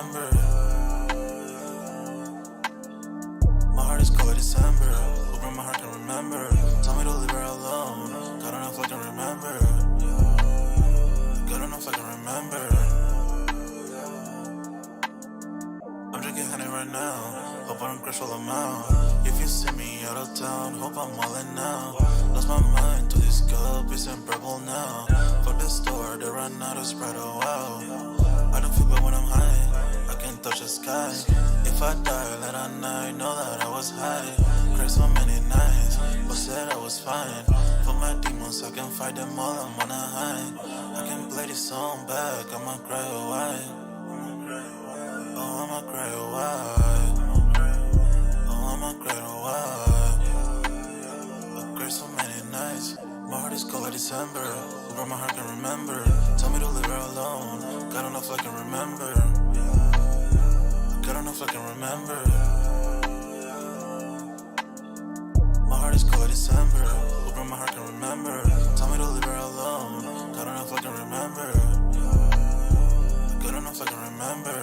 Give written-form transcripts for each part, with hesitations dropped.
remember. My heart is cold like December. Open my heart can remember. Tell me to leave her alone. God don't know if I can remember. God don't know if I can remember. I'm drinking honey right now. Hope I don't crash all amount. If you see me out of town, hope I'm wildin' now. Lost my mind to this cup, it's unbearable now. Fuck the store, they run out of Sprite, oh wow. I don't feel bad when I'm high, I can't touch the sky. If I die late at night, know that I was high. Cried so many nights, but said I was fine. For my demons, I can fight them all, I'm on a high. I can play this song back, I'ma cry a while. Oh, I'ma cry a while. Oh, I'ma cry a while. I cried so many nights. My heart is cold like December. Over my heart can remember. Tell me to leave her alone. God don't know if I can remember. God don't know if I can remember. My heart is cold like December. Over my heart can remember. Tell me to leave her alone. God don't know if I can remember. God don't know if I can remember.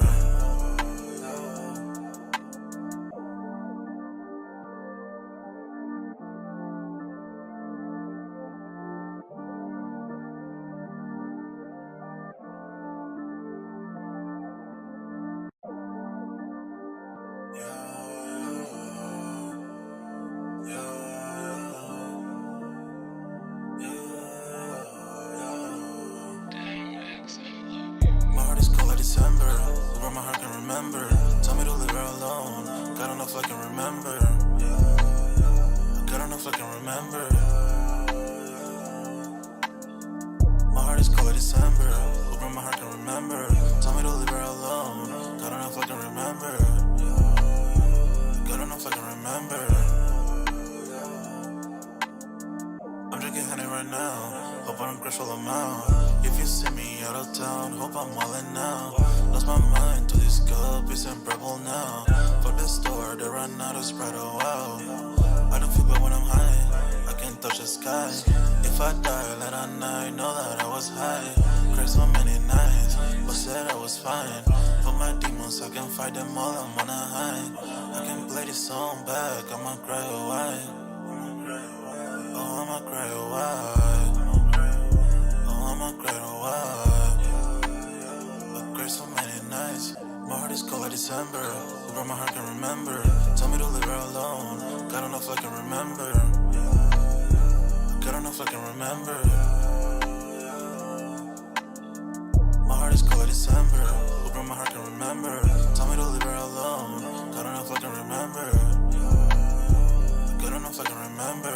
My heart is cold like December. Over my heart can remember. Tell me to leave her alone. God don't know if I can remember. God don't know if I can remember. My heart is cold like December. Over my heart can remember. Tell me to leave her alone. God don't know if I can remember. God don't know if I can remember. I'm drinking honey right now. Hope I don't crash all amount. If you see me out of town, hope I'm wildin' now. Lost my mind to this cup, it's unbearable now. Fuck the store, they run out of Sprite, oh wow. I don't feel bad when I'm high, I can't touch the sky. If I die late at night, know that I was high. Cried so many nights, but said I was fine. For my demons, I can fight them all, I'm on a high. I can play this song back, I'ma cry a while. Oh, I'ma cry a while. Oh, I'ma cry a while. I cried so many nights. My heart is cold like December. Over my heart can remember. Tell me to leave her alone. God don't know if I can remember. God don't know if I can remember. My heart is cold like December. Over my heart can remember. Tell me to leave her alone. God don't know if I can remember. God don't know if I can remember.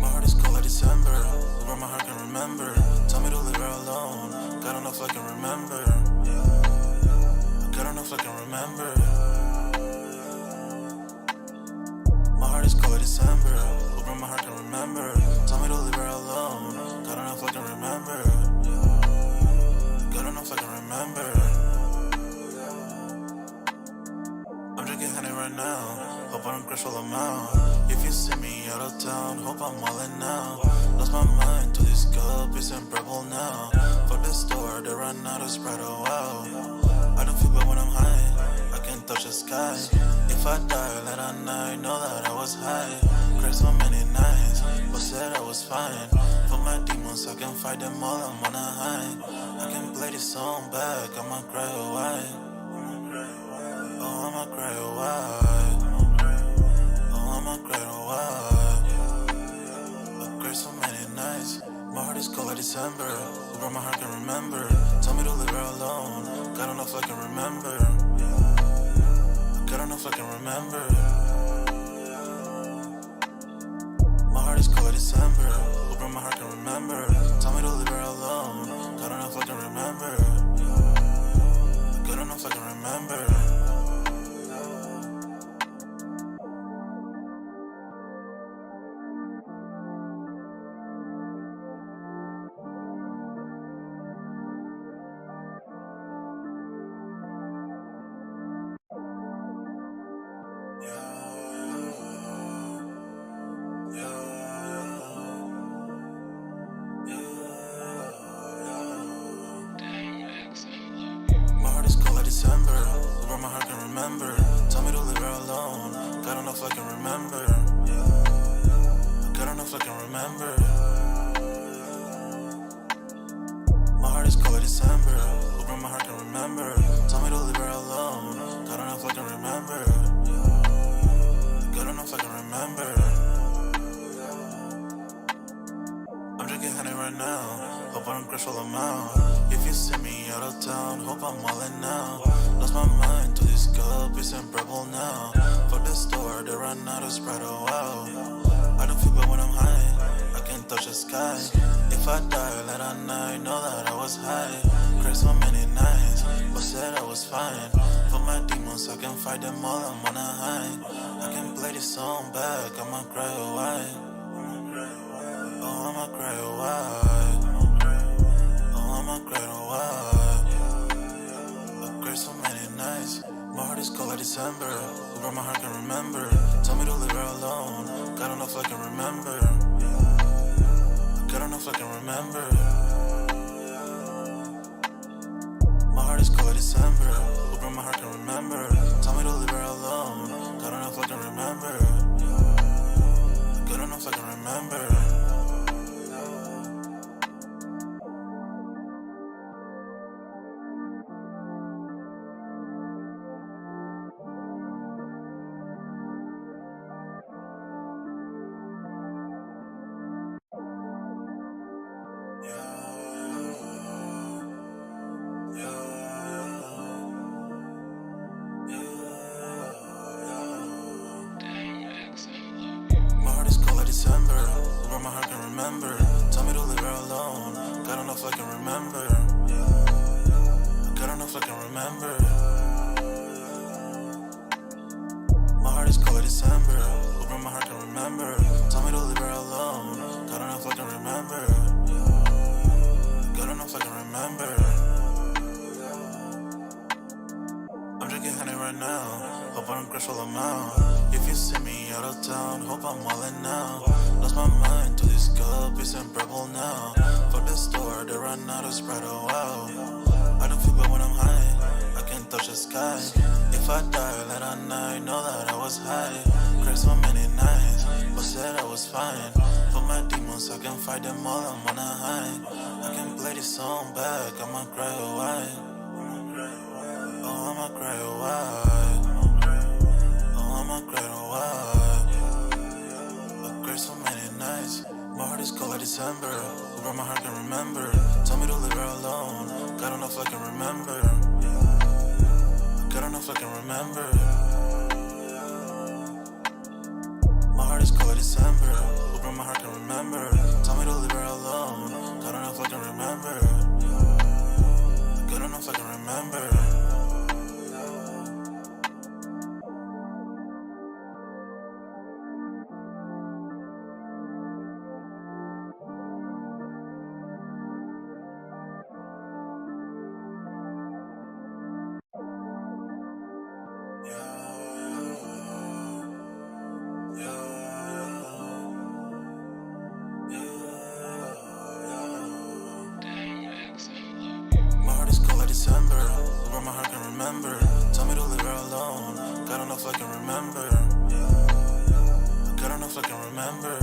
My heart is cold like December. Over my heart can remember. Tell me to leave her alone. God don't know if I can remember. God don't know if I can remember. My heart is cold like December. Over my heart can remember. Tell me to leave her alone. God don't know if I can remember. God don't know if I can remember. I'm drinking honey right now. Hope I don't crash all amount. If you see me out of town, hope I'm wildin' now. Lost my mind to this cup, it's unbearable now. Fuck the store, they run out of Sprite, oh wow. I don't feel bad when I'm high, I can't touch the sky. If I die late at night, know that I was high. Cried so many nights, but said I was fine. For my demons, I can fight them all, I'm on a high. I can play this song back, I'ma cry a while. Oh, I'ma cry a while. Oh, I'ma cry a while. I cried so many nights. My heart is cold like December. Over my heart can remember. Tell me to leave her alone. God don't know if I can remember. God don't know if I can remember. My heart is cold like December. Over my heart can remember. Tell me to leave her alone. God don't know if I can remember. God don't know if I can remember. My heart is cold like December, where my heart can remember. Tell me to leave her alone, God don't know if I can remember. God don't know if I can remember. My heart is cold like December, where my heart can remember. Tell me to leave her alone, God don't know if I can remember. God don't know if I can remember. I'm drinking honey right now, hope I don't crush all them out. If you see me out of town, hope I'm wildin' now. Lost my mind to this cup, it's unbearable now. Fuck the store, they run out of Sprite, oh wow. I don't feel bad when I'm high, I can't touch the sky. If I die late at night, know that I was high. Cried so many nights, but said I was fine. For my demons, I can fight them all, I'm on a high. I can play this song back, I'ma cry, oh why? Oh, I'ma cry, oh why? Oh, I'ma cry, oh why? I cried so many nights. My heart is cold like December, where my heart can remember. Tell me to leave her alone, God don't know if I can remember. God don't know if I can remember. My heart is cold like December, where my heart can remember. Tell me to leave her alone, God don't know if I can remember. God don't know if I can remember. My heart is cold like December, where my heart can remember. Tell me to leave her alone, God don't know if I can remember. God don't know if I can remember. My heart is cold like December, where my heart can remember. Tell me to leave her alone, God don't know if I can remember. God don't know if I can remember. I'm drinking honey right now, hope I don't crush all them out. If you see me out of town, hope I'm wildin' now. Lost my mind to this cup, it's unbearable now. Fuck the store, they run out of Sprite, oh wow. I don't feel bad when I'm high, I can't touch the sky. If I die late at night, know that I was high. Cried so many nights, but said I was fine. For my demons, I can fight them all, I'm on a high. I can play this song back, I'ma cry, oh why? Oh, I'ma cry, oh why? Oh, I'ma cry, oh why? I cried so many nights. My heart is cold like December, where my heart can remember. Tell me to leave her alone, God don't know if I can remember. God don't know if I can remember. My heart is cold like December, where my heart can remember. Tell me to leave her alone, God don't know if I can remember. God don't know if I can remember. My heart is cold like December, where my heart can remember. Tell me to leave her alone, God don't know if I can remember. God don't know if I can remember.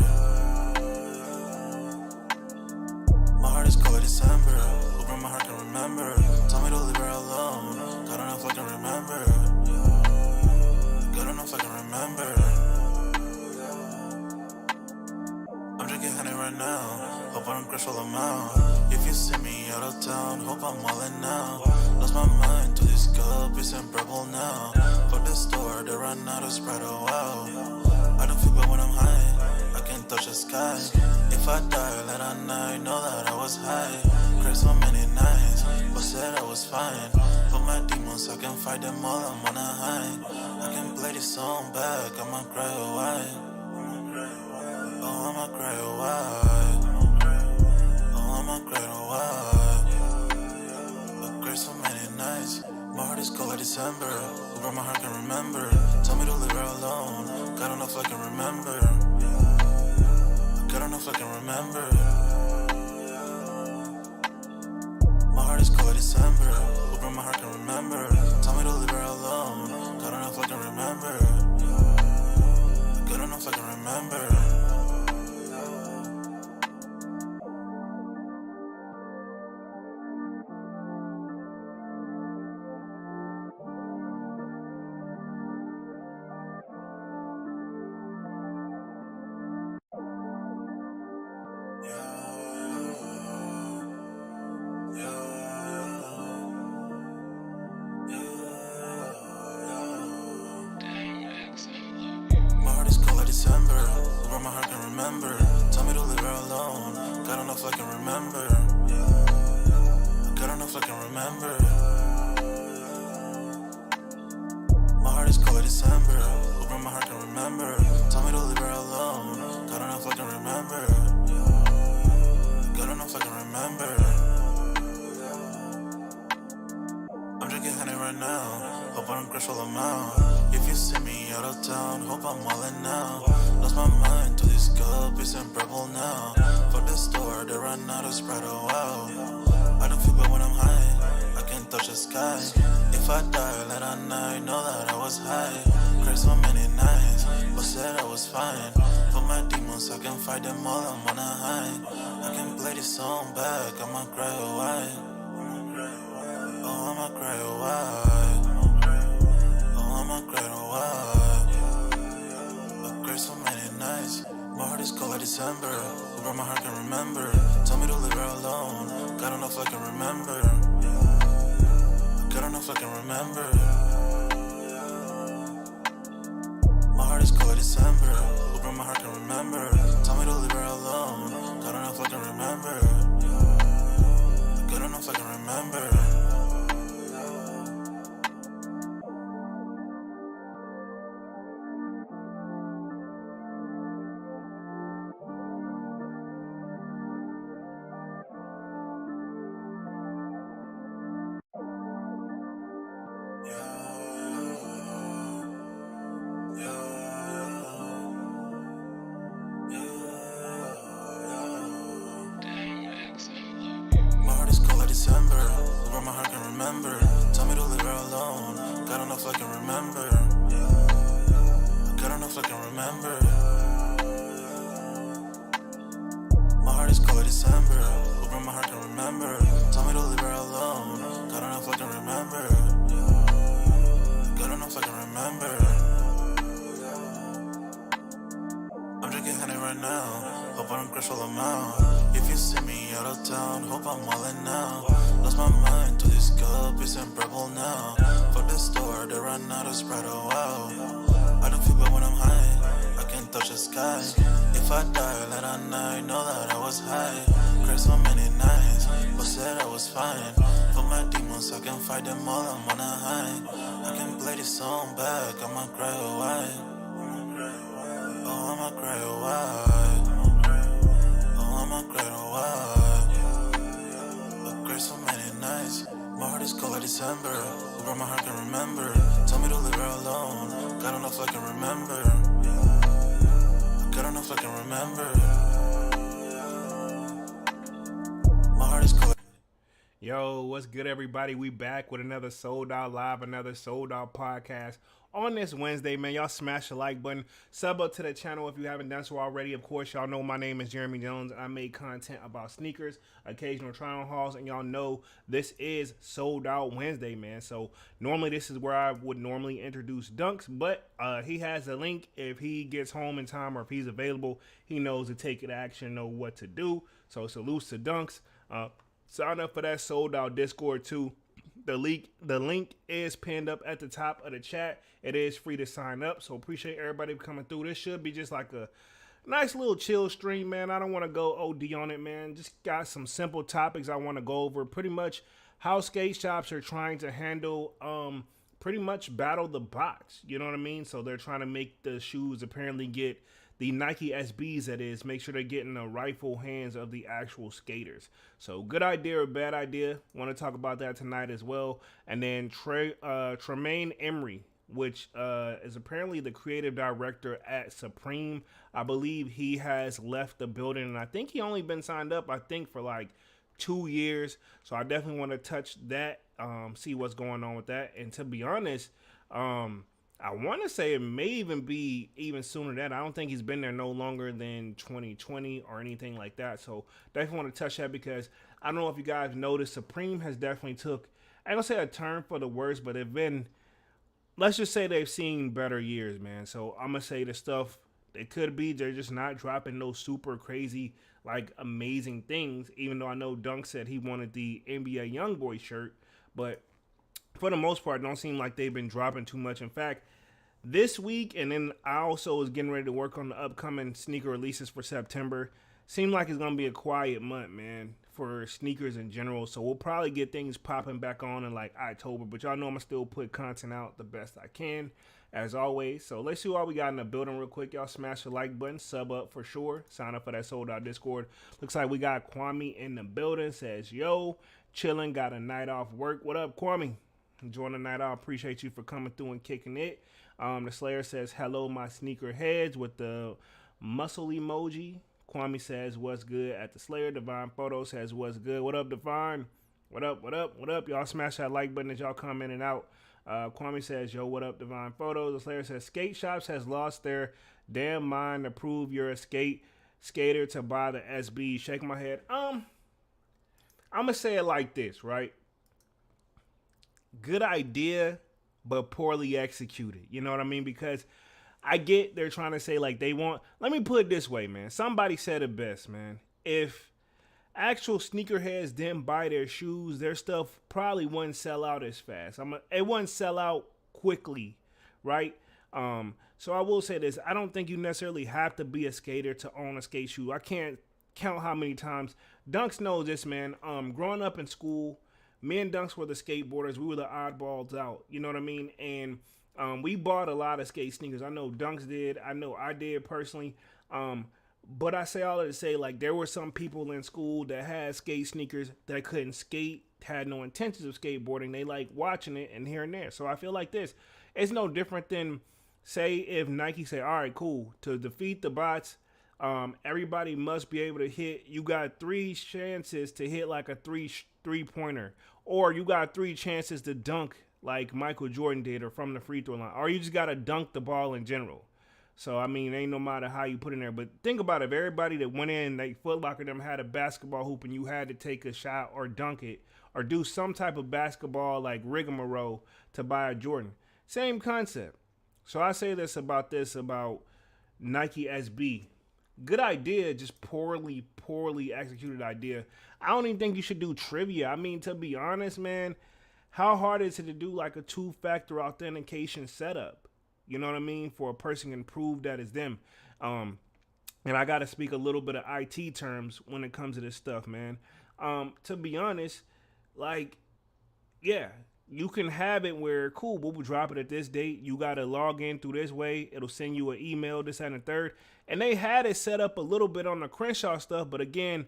My heart is cold like December, where my heart can remember. Tell me to leave her alone, God don't know if I can remember. God don't know if I can remember. I'm drinking honey right now, hope I don't crush all them out. If you see me out of town, hope I'm wildin' now. Lost my mind to this cup, it's unbearable now. Fuck the store, they run out of Sprite, oh wow. I don't feel bad when I'm high, I can't touch the sky. If I die late at night, know that I was high. Cried so many nights, but said I was fine. For my demons, I can fight them all, I'm on a high. I can play this song back, I'ma cry, oh why? Oh, I'ma cry, oh why? Oh, I'ma cry, oh why? I cried so many nights. My heart is cold like December. Over my heart can remember. Tell me to leave her alone. God don't know if I can remember. God don't know if I can remember. My heart is cold like December. Over my heart can remember. Tell me to leave her alone. God don't know if I can remember. God don't know if I can remember. My heart is cold like December. Over my heart can remember. Tell me to leave her alone. God don't know if I can remember. God don't know if I can remember. My heart is cold like December. Over my heart can remember. Tell me to leave her alone. God don't know if I can remember. God don't know if I can remember. I'm drinking honey right now. Hope I don't crash all amount. If you see me out of town, hope I'm wildin' now. Lost my mind to this cup, it's unbearable now. Fuck the store, they run out of Sprite, oh wow. I don't feel bad when I'm high, I can't touch the sky. If I die late at night, know that I was high. Cried so many nights, but said I was fine. For my demons, I can fight them all, I'm on a high. I can play this song back, I'ma cry, oh why? Oh, I'ma cry, oh why? Oh, I'ma cry, oh why? I cried so many nights. My heart is cold like December. Over my heart can remember. Tell me to leave her alone. God don't know if I can remember. God don't know if I can remember. My heart is cold like December. Over my heart can remember. Tell me to leave her alone. God don't know if I can remember. God don't know if I can remember. My heart is cold like December. Over my heart can remember. Tell me to leave her alone. God don't know if I can remember. God don't know if I can remember. My heart is cold like December. Over my heart can remember. Tell me to leave her alone. God don't know if I can remember. God don't know if I can remember. I'm drinking honey right now. Hope I don't crash all amount. If you see me out of town, hope I'm wildin' now. Lost my mind to this cup, it's unbearable now. Fuck the store, they run out of Sprite, oh wow. I don't feel bad when I'm high, I can't touch the sky. If I die late at night, know that I was high. Cried so many nights, but said I was fine. For my demons, I can fight them all, I'm on a high. I can play this song back, I'ma cry, oh why? Oh, I'ma cry, oh why? Oh, I'ma cry, oh why? I cried so many nights. My heart is cold like December. Over my heart can remember. Tell me to leave her alone. God don't know if I can remember. God don't know if I can remember. My heart is cold. Yo, what's good, everybody? We back with another Sold Out Live, another Sold Out podcast on this Wednesday, man. Y'all smash the like button, sub up to the channel if you haven't done so already. Of course, y'all know my name is Jeremy Jones. I make content about sneakers, occasional try-on hauls, and y'all know this is Sold Out Wednesday, man. So normally this is where I would normally introduce Dunks, but he has a link. If he gets home in time or if he's available, he knows to take it action, know what to do. So salutes to Dunks. Sign up for that Sold Out Discord too. The link is pinned up at the top of the chat. It is free to sign up, so appreciate everybody coming through. This should be just like a nice little chill stream, man. I don't want to go OD on it, man. Just got some simple topics I want to go over. Pretty much how skate shops are trying to handle pretty much battle the box. You know what I mean? So they're trying to make the shoes apparently get the Nike SBs, that is, make sure they're getting the rightful hands of the actual skaters. So good idea or bad idea? Want to talk about that tonight as well. And then Tremaine Emory, which is apparently the creative director at Supreme. I believe he has left the building, and I think he only been signed up, I think, for like 2 years. So I definitely want to touch that, see what's going on with that. And to be honest, I want to say it may even be even sooner than that. I don't think he's been there no longer than 2020 or anything like that. So definitely want to touch that, because I don't know if you guys noticed, Supreme has definitely took, I ain't gonna say a turn for the worse, but they've been, let's just say they've seen better years, man. So I'm gonna say the stuff it could be, they're just not dropping no super crazy, like amazing things. Even though I know Dunk said he wanted the NBA YoungBoy shirt, but for the most part, it don't seem like they've been dropping too much. In fact, this week, and then I also was getting ready to work on the upcoming sneaker releases for September. Seemed like it's gonna be a quiet month, man, for sneakers in general. So we'll probably get things popping back on in like October. But y'all know I'm gonna still put content out the best I can, as always. So let's see what we got in the building real quick. Y'all smash the like button, sub up for sure. Sign up for that sold out Discord. Looks like we got Kwame in the building. Says, yo, chilling, got a night off work. What up, Kwame? Enjoying the night off. Appreciate you for coming through and kicking it. The Slayer says, hello, my sneaker heads, with the muscle emoji. Kwame says, what's good at the Slayer. Divine Photo says, what's good. What up, Divine? What up, what up, what up? Y'all smash that like button as y'all come in and out. Kwame says, yo, what up, Divine Photo. The Slayer says, skate shops has lost their damn mind to prove you're a skater to buy the SB. Shake my head. I'm going to say it like this, right? Good idea, but poorly executed. You know what I mean? Because I get they're trying to say like they want. Let me put it this way, man. Somebody said it best, man. If actual sneakerheads didn't buy their shoes, their stuff probably wouldn't sell out as fast. It wouldn't sell out quickly, right? So I will say this: I don't think you necessarily have to be a skater to own a skate shoe. I can't count how many times Dunks knows this, man. Growing up in school, me and Dunks were the skateboarders. We were the oddballs out. You know what I mean? And we bought a lot of skate sneakers. I know Dunks did. I know I did personally. But I say all that to say, like, there were some people in school that had skate sneakers that couldn't skate, had no intentions of skateboarding. They like watching it and here and there. So I feel like this. It's no different than, say, if Nike say, all right, cool, to defeat the bots, everybody must be able to hit. You got 3 chances to hit like a three-pointer, or you got 3 chances to dunk like Michael Jordan did, or from the free throw line, or you just got to dunk the ball in general. So, I mean, ain't no matter how you put in there. But think about it. If everybody that went in, like Foot Locker them, had a basketball hoop and you had to take a shot or dunk it or do some type of basketball like rigmarole to buy a Jordan. Same concept. So I say this about Nike SB. Good idea, just poorly executed idea. I don't even think you should do trivia. I mean, to be honest, man, how hard is it to do like a 2-factor authentication setup? You know what I mean? For a person can prove that it's them. And I got to speak a little bit of IT terms when it comes to this stuff, man. To be honest, like, yeah, you can have it where, cool, we'll drop it at this date. You got to log in through this way. It'll send you an email, this, that, and the third. And they had it set up a little bit on the Crenshaw stuff. But again,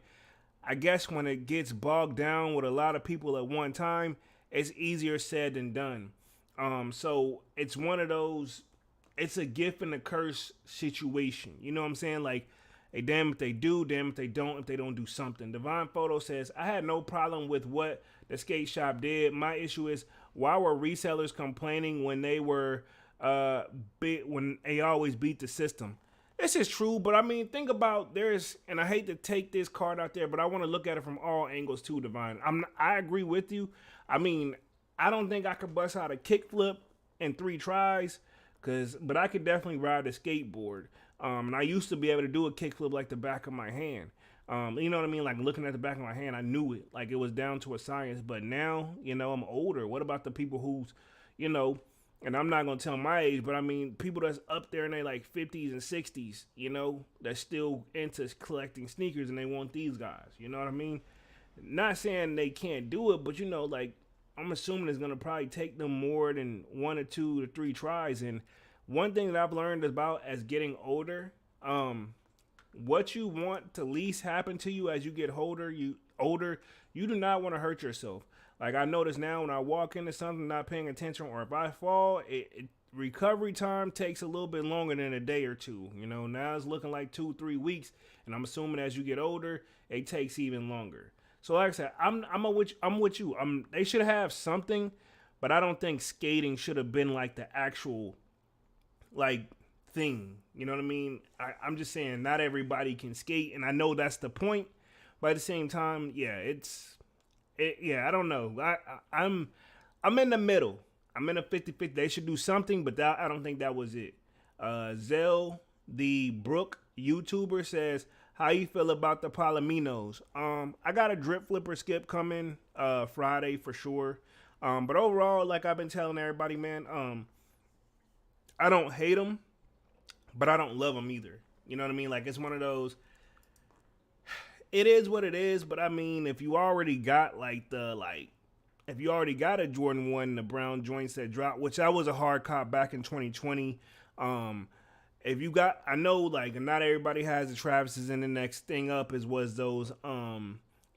I guess when it gets bogged down with a lot of people at one time, it's easier said than done. So it's one of those, it's a gift and a curse situation. You know what I'm saying? Like, hey, damn if they do, damn if they don't do something. Divine Photo says, I had no problem with what the skate shop did. My issue is, why were resellers complaining when they were when they always beat the system? This is true, but I mean, think about and I hate to take this card out there, but I want to look at it from all angles too, Divine. I agree with you. I mean, I don't think I could bust out a kickflip in 3 tries, but I could definitely ride a skateboard. And I used to be able to do a kickflip like the back of my hand. You know what I mean? Like, looking at the back of my hand, I knew it. Like, it was down to a science. But now, I'm older. What about the people who's, and I'm not going to tell my age, but I mean, people that's up there in their like 50s and 60s, that's still into collecting sneakers, and they want these guys. You know what I mean? Not saying they can't do it, but like, I'm assuming it's going to probably take them more than 1 or 2 or 3 tries. And one thing that I've learned about as getting older, Um, what you want to least happen to you as you get older, you do not want to hurt yourself. Like I notice now when I walk into something not paying attention, or if I fall, recovery time takes a little bit longer than a day or two. You know, now it's looking like 2 3 weeks, and I'm assuming as you get older, it takes even longer. So like I said, I'm with you. They should have something, but I don't think skating should have been like the actual like thing. You know what I mean? I'm just saying not everybody can skate, and I know that's the point. But at the same time, yeah, yeah, I don't know. I'm in the middle. I'm in a 50-50. They should do something, but I don't think that was it. Zell, the Brook YouTuber, says, how you feel about the Palominos? I got a drip flipper skip coming Friday for sure. But overall, like I've been telling everybody, man, I don't hate them, but I don't love them either. You know what I mean? Like it's one of those. It is what it is, but I mean, if you already got if you already got a Jordan 1, the brown joints that dropped, which that was a hard cop back in 2020. If you got, I know like not everybody has the Travis's, and the next thing up was those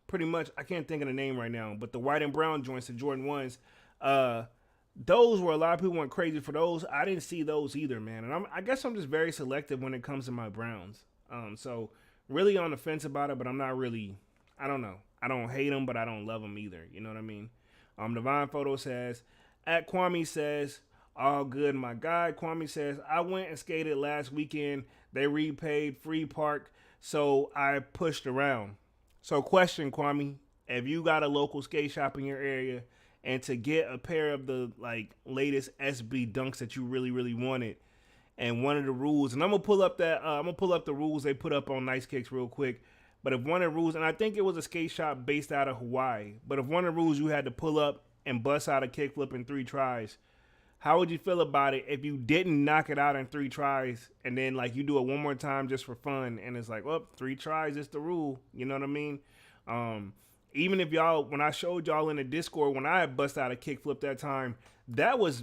pretty much, I can't think of the name right now, but the white and brown joints, the Jordan 1s, those were, a lot of people went crazy for those. I didn't see those either, man, and I guess I'm just very selective when it comes to my Browns. So really on the fence about it, but I'm not really. I don't know. I don't hate them, but I don't love them either. You know what I mean? Divine Photo says, at Kwame says, all good, my guy. Kwame says, I went and skated last weekend. They repaid free park, so I pushed around. So question, Kwame, if you got a local skate shop in your area, and to get a pair of the like latest SB dunks that you really, really wanted, and one of the rules, and I'm gonna pull up the rules they put up on Nice Kicks real quick. But if one of the rules, and I think it was a skate shop based out of Hawaii, but if one of the rules you had to pull up and bust out a kickflip in 3 tries, how would you feel about it if you didn't knock it out in 3 tries, and then like you do it one more time just for fun, and it's like, well, 3 tries is the rule. You know what I mean? Even if y'all, when I showed y'all in the Discord, when I had bust out a kickflip that time, that was,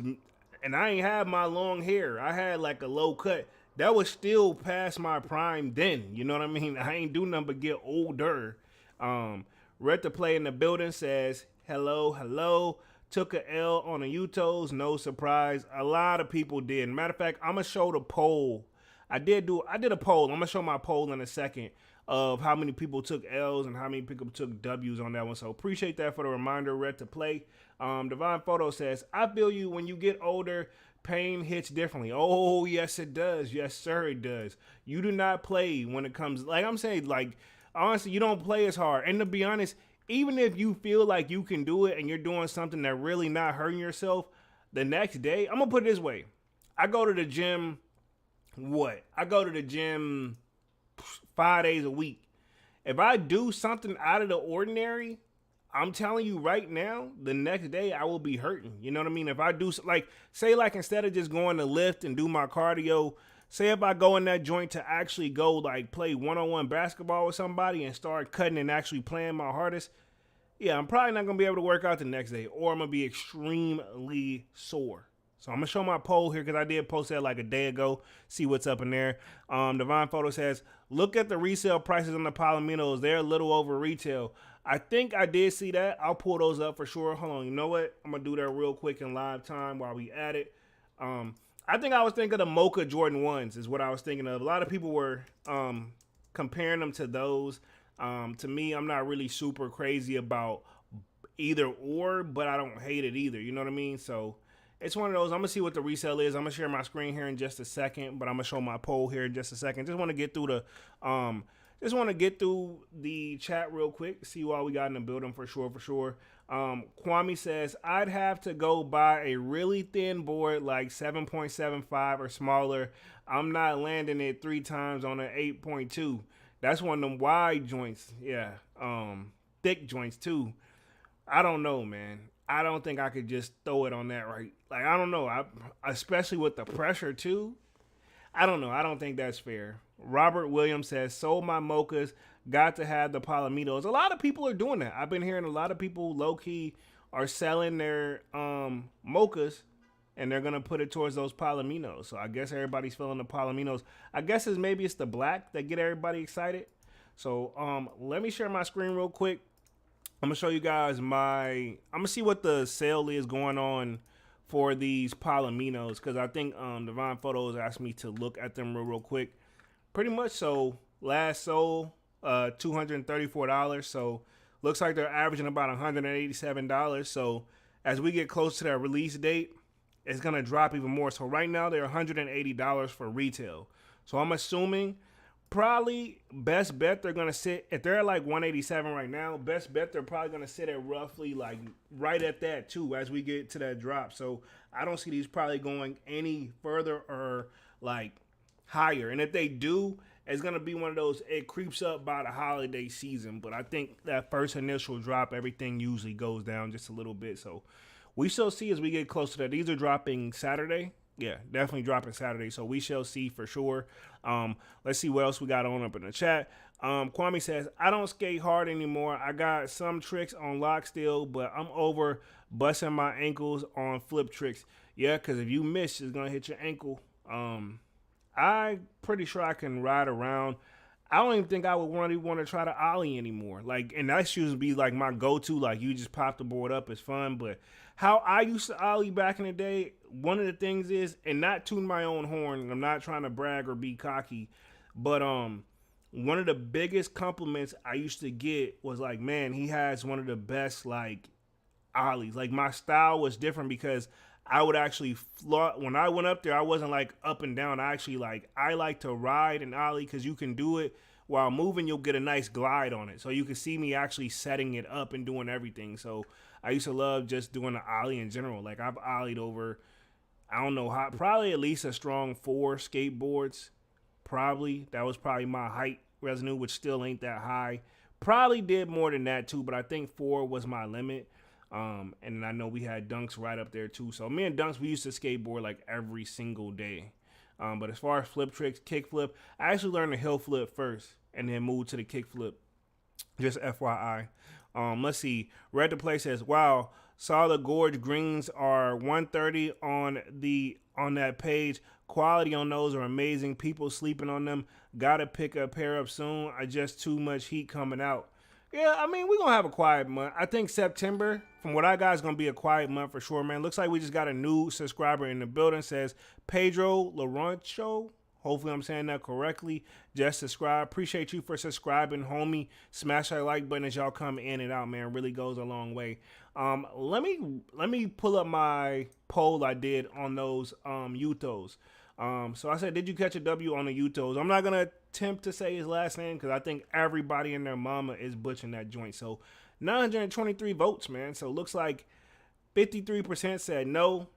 and I ain't have my long hair. I had like a low cut. That was still past my prime then. You know what I mean? I ain't do nothing but get older. Red to Play in the building says, hello, hello. Took a L on the Utos, no surprise. A lot of people did. Matter of fact, I'm gonna show the poll. I did a poll. I'm gonna show my poll in a second of how many people took L's and how many people took W's on that one. So appreciate that for the reminder, Red to Play. Divine Photo says, I feel you, when you get older, pain hits differently. Oh, yes, it does. Yes, sir, it does. You do not play when it comes, like I'm saying, like, honestly, you don't play as hard. And to be honest, even if you feel like you can do it and you're doing something that really not hurting yourself, the next day, I'm gonna put it this way. I go to the gym, I go to the gym 5 days a week. If I do something out of the ordinary, I'm telling you right now, the next day I will be hurting. You know what I mean? If I do, like, say, like, instead of just going to lift and do my cardio, say if I go in that joint to actually go, like, play one-on-one basketball with somebody and start cutting and actually playing my hardest, yeah, I'm probably not going to be able to work out the next day, or I'm going to be extremely sore. So I'm going to show my poll here because I did post that like a day ago. See what's up in there. Divine Photo says, look at the resale prices on the Palominos. They're a little over retail. I think I did see that. I'll pull those up for sure. Hold on. You know what? I'm going to do that real quick in live time while we at it. I think I was thinking of the Mocha Jordan 1s is what I was thinking of. A lot of people were comparing them to those. To me, I'm not really super crazy about either or, but I don't hate it either. You know what I mean? So it's one of those. I'm going to see what the resale is. I'm going to share my screen here in just a second, but I'm going to show my poll here in just a second. Just want to get through the chat real quick, see what we got in the building for sure. Kwame says, I'd have to go buy a really thin board like 7.75 or smaller. I'm not landing it 3 times on an 8.2. That's one of them wide joints. Yeah. Thick joints too. I don't know, man. I don't think I could just throw it on that right. Like, I don't know. Especially with the pressure too. I don't know. I don't think that's fair. Robert Williams says, sold my mochas, got to have the Palominos. A lot of people are doing that. I've been hearing a lot of people low-key are selling their mochas and they're gonna put it towards those Palominos. So I guess everybody's feeling the Palominos. I guess it's the black that get everybody excited. So let me share my screen real quick. I'm gonna show you guys I'm gonna see what the sale is going on for these Palominos, because I think Divine Photos asked me to look at them real quick. Pretty much, so last sold $234. So looks like they're averaging about $187. So as we get close to that release date, it's gonna drop even more. So right now they're $180 for retail. So I'm assuming probably best bet they're gonna sit, if they're at like 187 right now, best bet they're probably gonna sit at roughly like right at that too as we get to that drop. So I don't see these probably going any further or like higher. And if they do, it's gonna be one of those, it creeps up by the holiday season. But I think that first initial drop, everything usually goes down just a little bit. So we shall see as we get closer to that. These are dropping Saturday. Yeah, definitely dropping Saturday. So we shall see for sure. Let's see what else we got on up in the chat. Kwame says, I don't skate hard anymore. I got some tricks on lock still, but I'm over busting my ankles on flip tricks. Yeah, because if you miss, it's going to hit your ankle. I'm pretty sure I can ride around. I don't even think I would want to try to ollie anymore. Like, and that should be like my go-to. Like, you just pop the board up, it's fun. But how I used to ollie back in the day, one of the things is, and not tune my own horn, and I'm not trying to brag or be cocky, but one of the biggest compliments I used to get was like, man, he has one of the best like ollies. Like my style was different because I would actually float when I went up there. I wasn't like up and down. I like to ride and ollie because you can do it while moving. You'll get a nice glide on it, so you can see me actually setting it up and doing everything. So I used to love just doing the ollie in general. Like I've ollied over, I don't know how, probably at least a strong 4 skateboards. Probably that was probably my height residue, which still ain't that high. Probably did more than that too, but I think 4 was my limit. And I know we had Dunks right up there too. So me and Dunks, we used to skateboard like every single day. But as far as flip tricks, kick flip, I actually learned the hill flip first and then moved to the kick flip. Just FYI. Let's see. Red to Play says, wow, saw the gorge greens are 130 on that page. Quality on those are amazing. People sleeping on them. Gotta pick a pair up soon. I just too much heat coming out. Yeah, I mean, we're going to have a quiet month. I think September, from what I got, is going to be a quiet month for sure, man. Looks like we just got a new subscriber in the building. Says Pedro Laurentio. Hopefully I'm saying that correctly. Just subscribe. Appreciate you for subscribing, homie. Smash that like button as y'all come in and out, man. Really goes a long way. Let me pull up my poll I did on those Utos. So I said, did you catch a W on the Utos? I'm not going to attempt to say his last name because I think everybody and their mama is butchering that joint. So 923 votes, man. So it looks like 53% said no,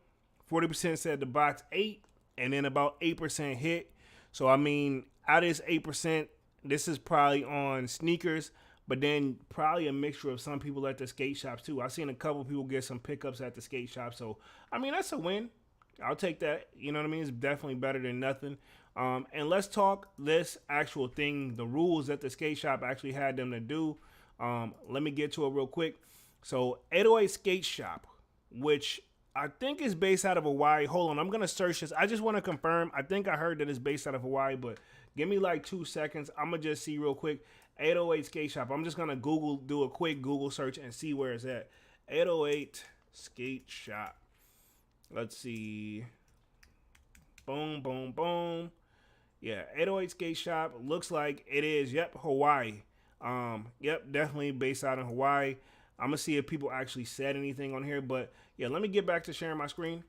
40% said the box ate, and then about 8% hit. So, I mean, out of this 8%, this is probably on sneakers, but then probably a mixture of some people at the skate shops too. I've seen a couple people get some pickups at the skate shop. So, I mean, that's a win. I'll take that. You know what I mean? It's definitely better than nothing. And let's talk this actual thing, the rules that the skate shop actually had them to do. Let me get to it real quick. So 808 Skate Shop, which I think is based out of Hawaii. Hold on, I'm going to search this. I just want to confirm. I think I heard that it's based out of Hawaii, but give me like 2 seconds. I'm going to just see real quick. 808 Skate Shop. I'm just going to do a quick Google search and see where it's at. 808 Skate Shop. Let's see. Boom, boom, boom. Yeah, 808 Skate Shop. Looks like it is. Yep, Hawaii. Yep, definitely based out in Hawaii. I'm going to see if people actually said anything on here. But, yeah, let me get back to sharing my screen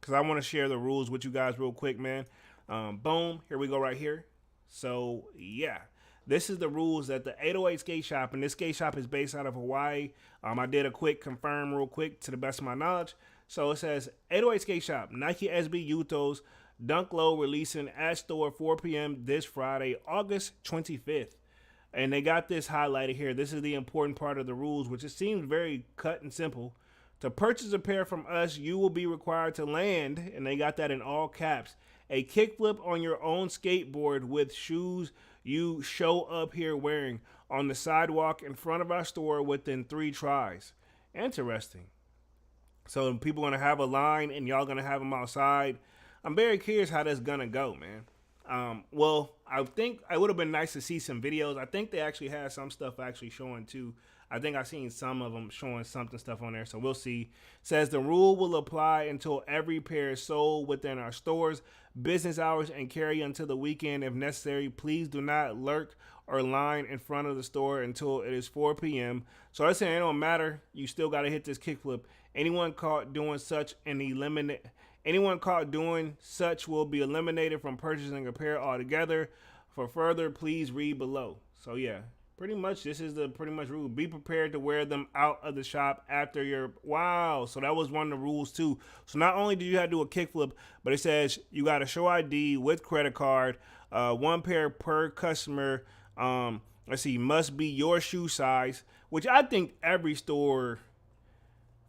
because I want to share the rules with you guys real quick, man. Boom. Here we go right here. So, yeah. This is the rules that the 808 Skate Shop, and this skate shop is based out of Hawaii. I did a quick confirm real quick to the best of my knowledge. So it says 808 Skate Shop, Nike SB Utos, Dunk Low releasing at store 4 p.m. this Friday, August 25th. And they got this highlighted here. This is the important part of the rules, which it seems very cut and simple. To purchase a pair from us, you will be required to land, and they got that in all caps, a kickflip on your own skateboard with shoes you show up here wearing on the sidewalk in front of our store within 3 tries. Interesting. So people gonna have a line, and y'all gonna have them outside. I'm very curious how that's gonna go, man. Well, I think it would have been nice to see some videos. I think they actually had some stuff actually showing too. I think I've seen some of them showing something stuff on there, so we'll see. Says the rule will apply until every pair is sold within our stores, business hours, and carry until the weekend if necessary. Please do not lurk or line in front of the store until it is 4 p.m. So I'm saying it don't matter. You still got to hit this kickflip. Anyone caught doing such and eliminate. Anyone caught doing such will be eliminated from purchasing a pair altogether. For further, please read below. So yeah, pretty much this is the pretty much rule. Be prepared to wear them out of the shop after your wow. So that was one of the rules too. So not only do you have to do a kickflip, but it says you got to show ID with credit card, one pair per customer. Let's see, must be your shoe size, which I think every store,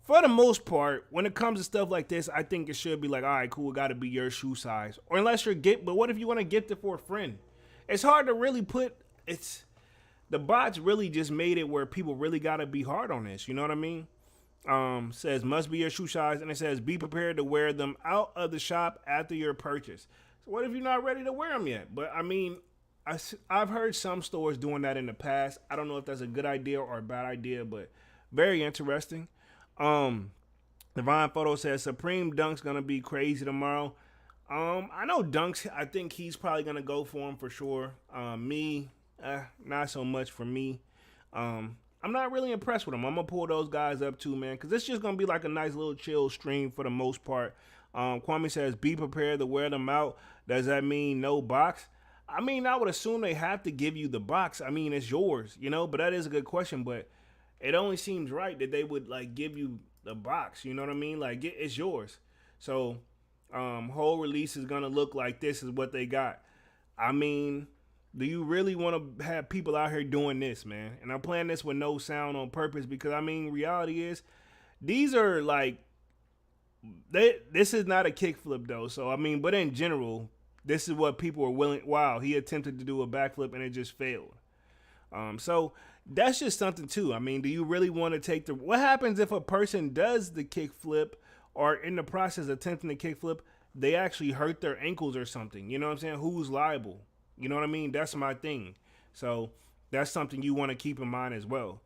for the most part, when it comes to stuff like this, I think it should be like, all right, cool, it got to be your shoe size. Or unless you're but what if you want to gift it for a friend? It's hard to really put. It's the bots really just made it where people really got to be hard on this. You know what I mean? Says must be your shoe size, and it says be prepared to wear them out of the shop after your purchase. So what if you're not ready to wear them yet? But I mean, I've heard some stores doing that in the past. I don't know if that's a good idea or a bad idea, but very interesting. Divine Photo says Supreme Dunk's gonna be crazy tomorrow. I know Dunks. I think he's probably gonna go for him for sure. Me, not so much for me. I'm not really impressed with him. I'm gonna pull those guys up too, man, because it's just gonna be like a nice little chill stream for the most part. Kwame says be prepared to wear them out. Does that mean no box? I mean, I would assume they have to give you the box. I mean, it's yours, you know. But that is a good question. But it only seems right that they would like give you the box. You know what I mean? Like it's yours. So whole release is gonna look like this is what they got. I mean, do you really want to have people out here doing this, man? And I'm playing this with no sound on purpose because I mean, reality is these are like this is not a kickflip though. So I mean, but in general, this is what people are willing. Wow, he attempted to do a backflip and it just failed. So that's just something too. I mean, do you really want to take the? What happens if a person does the kickflip or in the process attempting the kickflip, they actually hurt their ankles or something? You know what I'm saying? Who's liable? You know what I mean? That's my thing. So that's something you want to keep in mind as well.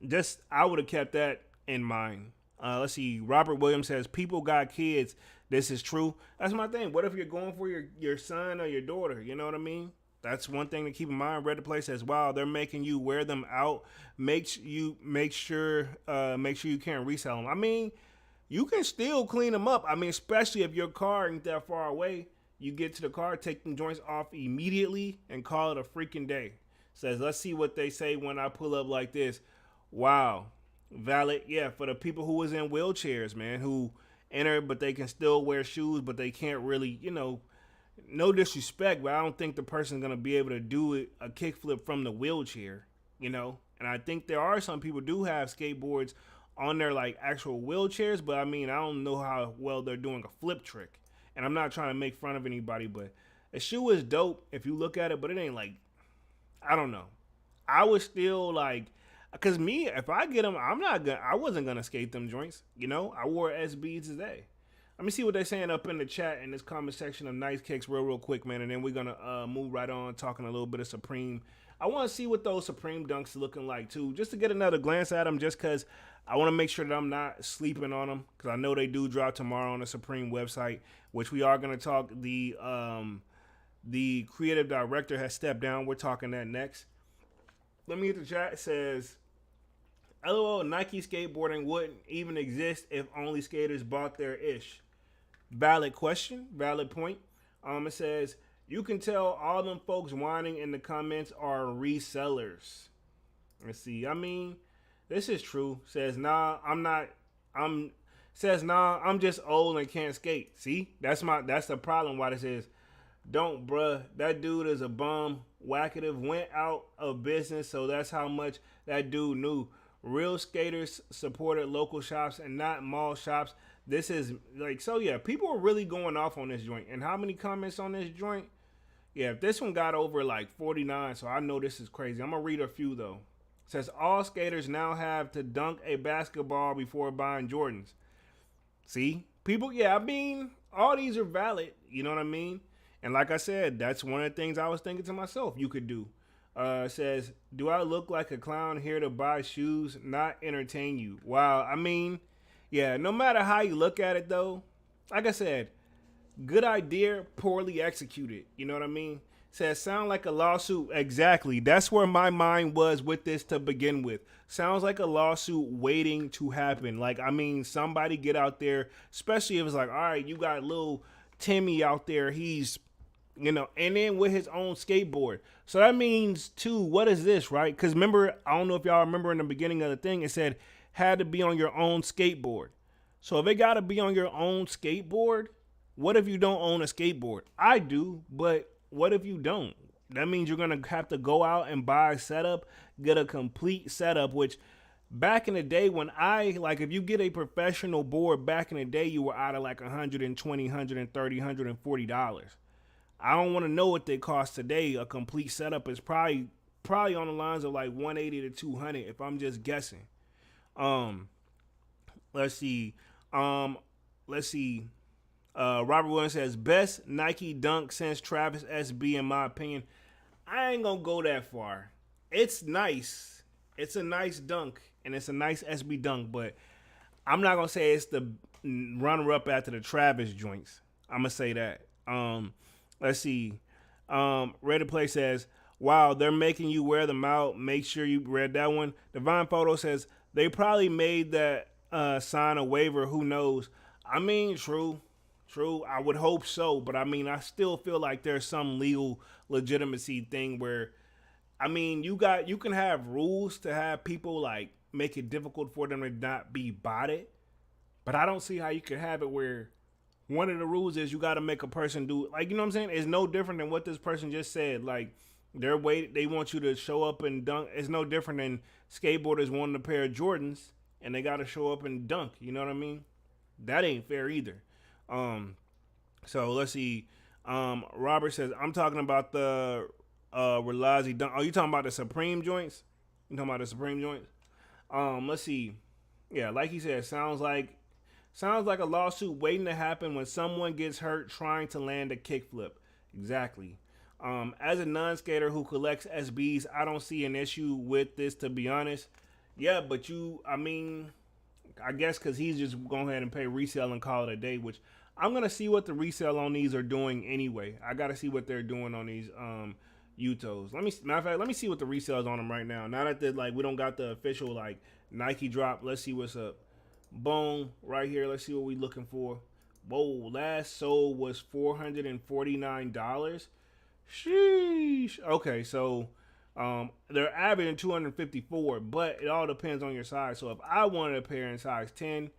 Just I would have kept that in mind. Let's see. Robert Williams says people got kids. This is true. That's my thing. What if you're going for your son or your daughter? You know what I mean? That's one thing to keep in mind. Read the place says, "Wow, they're making you wear them out. Make sure you can't resell them." I mean, you can still clean them up. I mean, especially if your car ain't that far away. You get to the car, take them joints off immediately, and call it a freaking day. Says, let's see what they say when I pull up like this. Wow, valid. Yeah, for the people who was in wheelchairs, man, who enter but they can still wear shoes, but they can't really, no disrespect, but I don't think the person's gonna be able to do it a kickflip from the wheelchair, And I think there are some people do have skateboards on their like actual wheelchairs, but I mean I don't know how well they're doing a flip trick. And I'm not trying to make fun of anybody, but a shoe is dope if you look at it, but it ain't like I don't know. I was still like, cause me if I get them, I wasn't gonna skate them joints. I wore SBs today. Let me see what they're saying up in the chat in this comment section of Nice Kicks real quick, man. And then we're going to move right on talking a little bit of Supreme. I want to see what those Supreme Dunks are looking like, too, just to get another glance at them, just because I want to make sure that I'm not sleeping on them, because I know they do drop tomorrow on the Supreme website, which we are going to talk. The creative director has stepped down. We're talking that next. Let me get the chat. It says, LOL, Nike skateboarding wouldn't even exist if only skaters bought their ish. Valid question, valid point. It says, you can tell all them folks whining in the comments are resellers. Let's see. I mean, this is true. Says, nah, I'm just old and can't skate. See? That's the problem why this is. Don't, bruh. That dude is a bum. Wackative went out of business, so that's how much that dude knew. Real skaters supported local shops and not mall shops. This is like, so yeah, people are really going off on this joint. And how many comments on this joint? Yeah, if this one got over like 49, so I know this is crazy. I'm going to read a few though. Says all skaters now have to dunk a basketball before buying Jordans. See, people, yeah, I mean, all these are valid. You know what I mean? And like I said, that's one of the things I was thinking to myself you could do. Says, do I look like a clown here to buy shoes, not entertain you? Wow, I mean, yeah, no matter how you look at it, though, like I said, good idea, poorly executed. You know what I mean? Says sound like a lawsuit. Exactly. That's where my mind was with this to begin with. Sounds like a lawsuit waiting to happen. Like, I mean, somebody get out there, especially if it's like, all right, you got little Timmy out there. He's, and then with his own skateboard. So that means, too, what is this, right? Because remember, I don't know if y'all remember in the beginning of the thing, it said had to be on your own skateboard. So if it got to be on your own skateboard, what if you don't own a skateboard? I do, but what if you don't? That means you're going to have to go out and buy a setup, get a complete setup, which back in the day when like if you get a professional board back in the day, you were out of like $120, $130, $140. I don't want to know what they cost today. A complete setup is probably on the lines of like 180 to 200 if I'm just guessing. Let's see. Let's see. Robert Williams says best Nike dunk since Travis SB in my opinion. I ain't gonna go that far. It's nice. It's a nice dunk and it's a nice SB dunk, but I'm not gonna say it's the runner up after the Travis joints. I'm gonna say that. Let's see. Ready to Play says, wow, they're making you wear them out. Make sure you read that one. Divine Photo says they probably made that sign a waiver. Who knows? I mean, true. I would hope so, but I mean, I still feel like there's some legal legitimacy thing where, I mean, you can have rules to have people like make it difficult for them to not be botted, but I don't see how you could have it where one of the rules is you got to make a person do like, you know what I'm saying? It's no different than what this person just said. Like they want you to show up and dunk. It's no different than skateboarders wanting a pair of Jordans and they got to show up and dunk. You know what I mean? That ain't fair either. So let's see. Robert says, I'm talking about the Relazi dunk. Oh, you talking about the Supreme joints? You talking about the Supreme joints? Let's see. Yeah, like he said, sounds like a lawsuit waiting to happen when someone gets hurt trying to land a kickflip. Exactly. As a non-skater who collects SBs, I don't see an issue with this, to be honest. Yeah, but I guess because he's just going ahead and pay resale and call it a day, which I'm going to see what the resale on these are doing anyway. I got to see what they're doing on these Utos. Matter of fact, let me see what the resale is on them right now. Now that we don't got the official like Nike drop, let's see what's up. Boom, right here. Let's see what we looking for. Whoa, last sold was $449. Sheesh. Okay, so they're averaging 254, but it all depends on your size. So if I wanted a pair in size 10,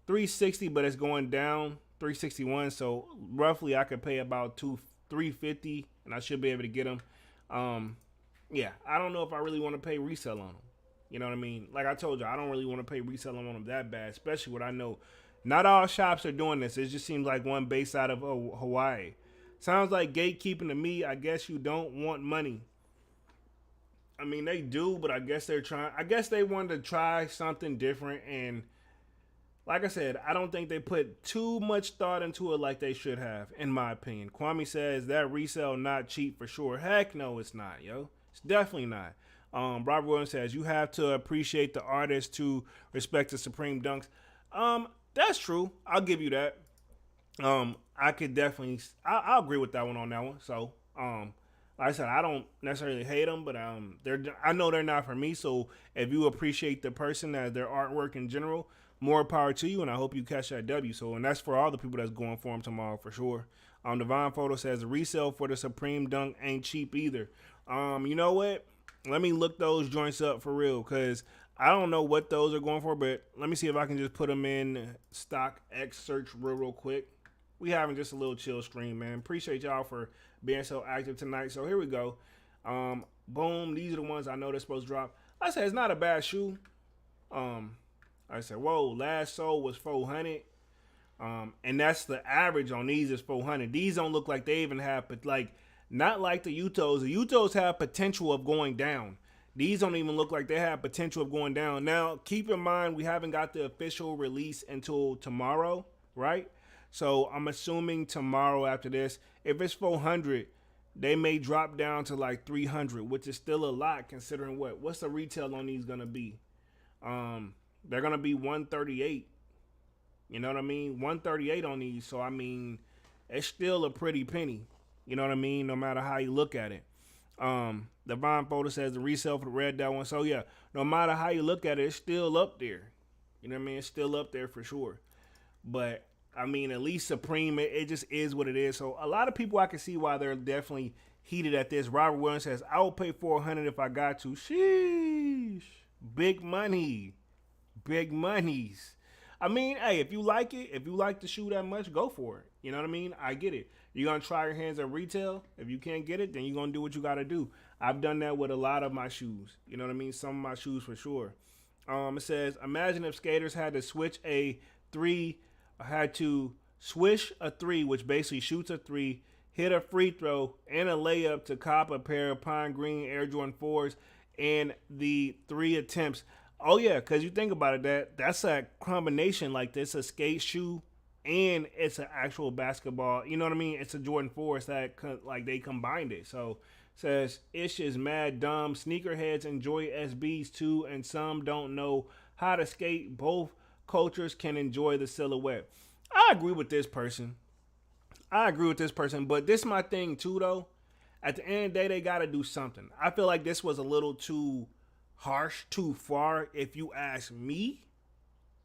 360, but it's going down 361. So roughly I could pay about 350, and I should be able to get them. Yeah, I don't know if I really want to pay resale on them. You know what I mean? Like I told you, I don't really want to pay resale on them that bad, especially what I know. Not all shops are doing this. It just seems like one based out of Hawaii. Sounds like gatekeeping to me. I guess you don't want money. I mean, they do, but I guess they're trying. I guess they wanted to try something different. And like I said, I don't think they put too much thought into it like they should have, in my opinion. Kwame says that resale not cheap for sure. Heck no, it's not, yo. It's definitely not. Robert Williams says you have to appreciate the artist to respect the Supreme Dunks. That's true. I'll give you that. I could definitely. I'll agree with that one on that one. So, like I said, I don't necessarily hate them, but I know they're not for me. So, if you appreciate the person as their artwork in general, more power to you, and I hope you catch that W. So, and that's for all the people that's going for them tomorrow for sure. Divine Photo says the resale for the Supreme Dunk ain't cheap either. You know what? Let me look those joints up for real, because I don't know what those are going for, but let me see if I can just put them in stock X search real quick. We having just a little chill stream, man. Appreciate y'all for being so active tonight. So here we go. Boom. These are the ones I know they're supposed to drop. I said it's not a bad shoe. I said, whoa, last sold was 400. And that's the average on these is 400. These don't look like they even have, but like, not like the Utos. The Utos have potential of going down. These don't even look like they have potential of going down. Now, keep in mind, we haven't got the official release until tomorrow, right? So I'm assuming tomorrow after this, if it's 400, they may drop down to like 300, which is still a lot considering what's the retail on these gonna be. They're gonna be 138. You know what I mean? 138 on these. So I mean, it's still a pretty penny. You know what I mean? No matter how you look at it. The Vine photo says the resale for the red dot one. So yeah, no matter how you look at it, it's still up there. You know what I mean? It's still up there for sure. But I mean, at least Supreme, it just is what it is. So a lot of people, I can see why they're definitely heated at this. Robert Williams says, "I will pay 400 if I got to." Sheesh, big money, big monies. I mean, hey, if you like it, if you like the shoe that much, go for it. You know what I mean? I get it. You're gonna try your hands at retail. If you can't get it, then you're gonna do what you gotta do. I've done that with a lot of my shoes. You know what I mean? Some of my shoes for sure. It says, imagine if skaters had to switch a three, had to swish a three, which basically shoots a three, hit a free throw and a layup to cop a pair of pine green Air Jordan 4s and the 3 attempts. Oh yeah, because you think about it, that's a combination. Like this, a skate shoe and it's an actual basketball. You know what I mean? It's a Jordan 4. It's that like they combined it. So says Ish is mad dumb. Sneakerheads enjoy SBs too, and some don't know how to skate. Both cultures can enjoy the silhouette. I agree with this person. But this is my thing too, though. At the end of the day, they got to do something. I feel like this was a little too harsh, too far, if you ask me.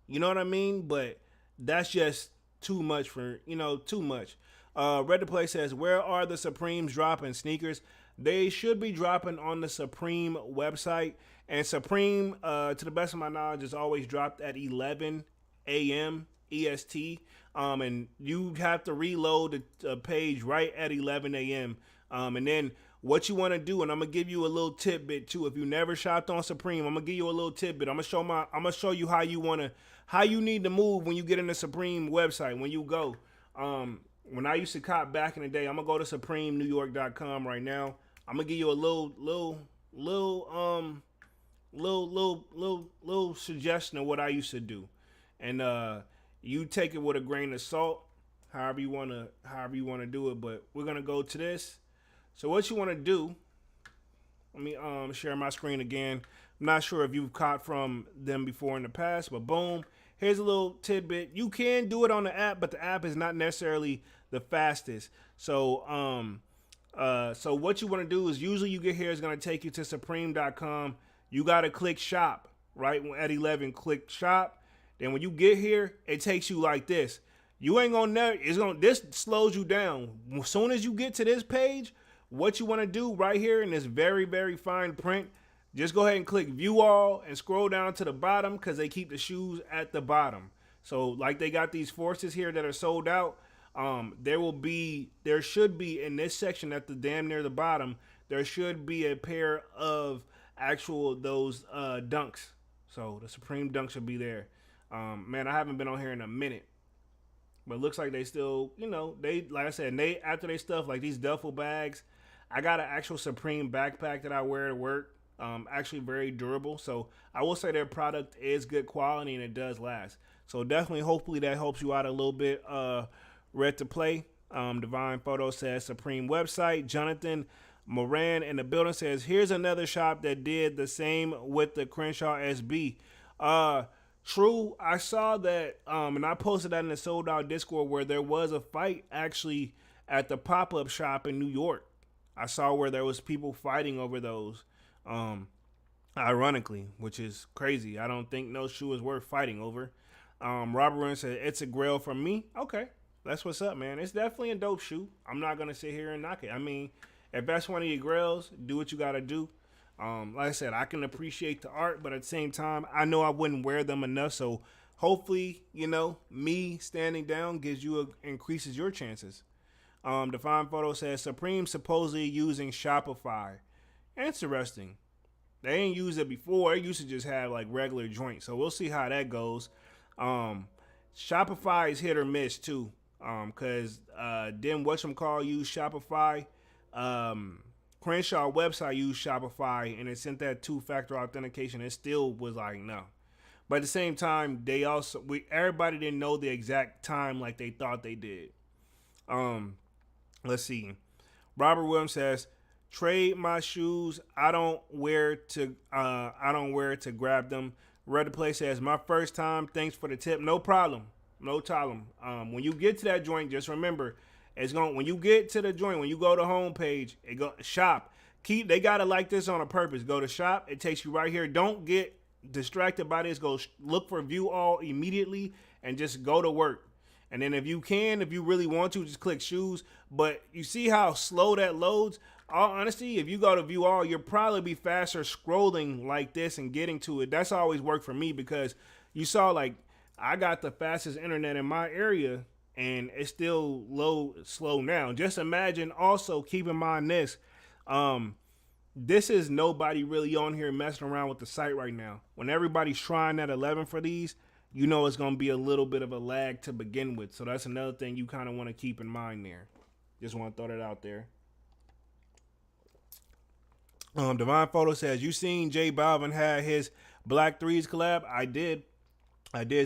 You know what I mean? But that's just too much for, too much. Red the Play says, where are the Supremes dropping sneakers? They should be dropping on the Supreme website. And Supreme, to the best of my knowledge, is always dropped at 11 a.m. EST. And you have to reload the page right at 11 a.m. And then what you want to do, and I'm gonna give you a little tidbit too. If you never shopped on Supreme, I'm gonna give you a little tidbit. I'm gonna show you how you need to move when you get in the Supreme website. When you go, when I used to cop back in the day, I'm gonna go to supremenewyork.com right now. I'm gonna give you a little suggestion of what I used to do, and you take it with a grain of salt, however you wanna do it. But we're gonna go to this. So what you want to do, let me share my screen again. I'm not sure if you've caught from them before in the past, but boom, here's a little tidbit. You can do it on the app, but the app is not necessarily the fastest. So so what you want to do is usually you get here, it's going to take you to supreme.com. You got to click shop, right? At 11, click shop. Then when you get here, it takes you like this. You ain't going to, this slows you down. As soon as you get to this page, what you want to do right here in this very, very fine print, just go ahead and click view all and scroll down to the bottom because they keep the shoes at the bottom. So like they got these forces here that are sold out. There should be in this section at the damn near the bottom, there should be a pair of actual those dunks. So the Supreme dunk should be there. Man, I haven't been on here in a minute. But it looks like they still, they, like I said, they after they stuff like these duffel bags. I got an actual Supreme backpack that I wear to work. Actually very durable. So I will say their product is good quality and it does last. So definitely, hopefully that helps you out a little bit. Red to Play. Divine Photo says Supreme website. Jonathan Moran in the building says, here's another shop that did the same with the Crenshaw SB. True, I saw that, and I posted that in the Sold Out Discord where there was a fight actually at the pop-up shop in New York. I saw where there was people fighting over those, ironically, which is crazy. I don't think no shoe is worth fighting over. Robert Run said, it's a grail from me. Okay, that's what's up, man. It's definitely a dope shoe. I'm not going to sit here and knock it. I mean, if that's one of your grails, do what you got to do. Like I said, I can appreciate the art, but at the same time, I know I wouldn't wear them enough. So hopefully, me standing down increases your chances. Define Photo says Supreme supposedly using Shopify. Interesting. They ain't used it before. They used to just have like regular joints. So we'll see how that goes. Shopify is hit or miss too. Cause didn't whatchamacall use Shopify Crenshaw website used Shopify and it sent that two-factor authentication. It still was like no. But at the same time, they also everybody didn't know the exact time like they thought they did. Let's see. Robert Williams says, "Trade my shoes. I don't wear to grab them." Red Play says, "My first time. Thanks for the tip. No problem. No problem. When you get to that joint, just remember, when you get to the joint, when you go to homepage, it go shop. They got it like this on a purpose. Go to shop. It takes you right here. Don't get distracted by this. Go look for view all immediately and just go to work. And then if you really want to, just click shoes. But you see how slow that loads? All honesty, if you go to view all, you'll probably be faster scrolling like this and getting to it. That's always worked for me because you saw like I got the fastest internet in my area and it's still slow now. Just imagine also keep in mind this. This is nobody really on here messing around with the site right now. When everybody's trying at 11 for these, you know it's going to be a little bit of a lag to begin with. So that's another thing you kind of want to keep in mind there. Just want to throw that out there. Divine Photo says, "You seen J Balvin had his Black Threes collab?" I did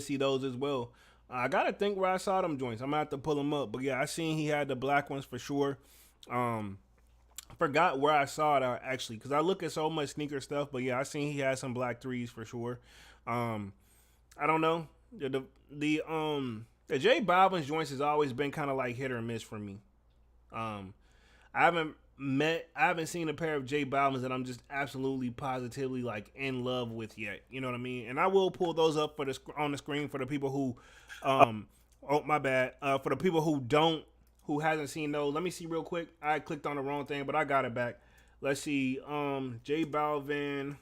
see those as well. I got to think where I saw them joints. I'm going to have to pull them up. But yeah, I seen he had the black ones for sure. I forgot where I saw it actually because I look at so much sneaker stuff. But yeah, I seen he had some Black Threes for sure. I don't know. The J Balvin's joints has always been kind of like hit or miss for me. I haven't seen a pair of J Balvin's that I'm just absolutely positively like in love with yet. You know what I mean? And I will pull those up on the screen for the people who, oh my bad, for the people who hasn't seen those. Let me see real quick. I clicked on the wrong thing, but I got it back. Let's see, J Balvin.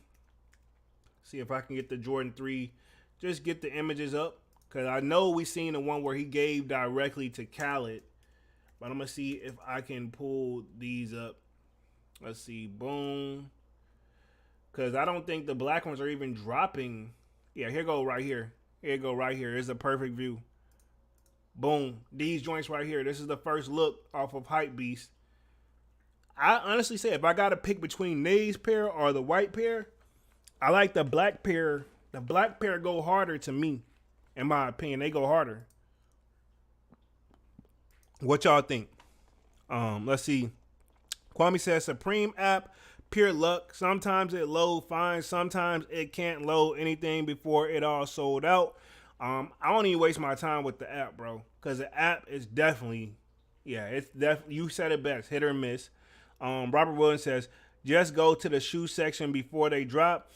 See if I can get the Jordan 3. Just get the images up because I know we seen the one where he gave directly to Khaled. But I'm going to see if I can pull these up. Let's see. Boom. Because I don't think the black ones are even dropping. Yeah, here go right here. Here go right here. It's a perfect view. Boom. These joints right here. This is the first look off of Hype Beast. I honestly say if I got to pick between these pair or the white pair, I like the black pair. The black pair go harder to me. In my opinion, they go harder. What y'all think? Let's see. Kwame says Supreme app, pure luck. Sometimes it load fine. Sometimes it can't load anything before it all sold out. I don't even waste my time with the app, bro. Because the app is definitely, you said it best, hit or miss. Robert Williams says, just go to the shoe section before they drop.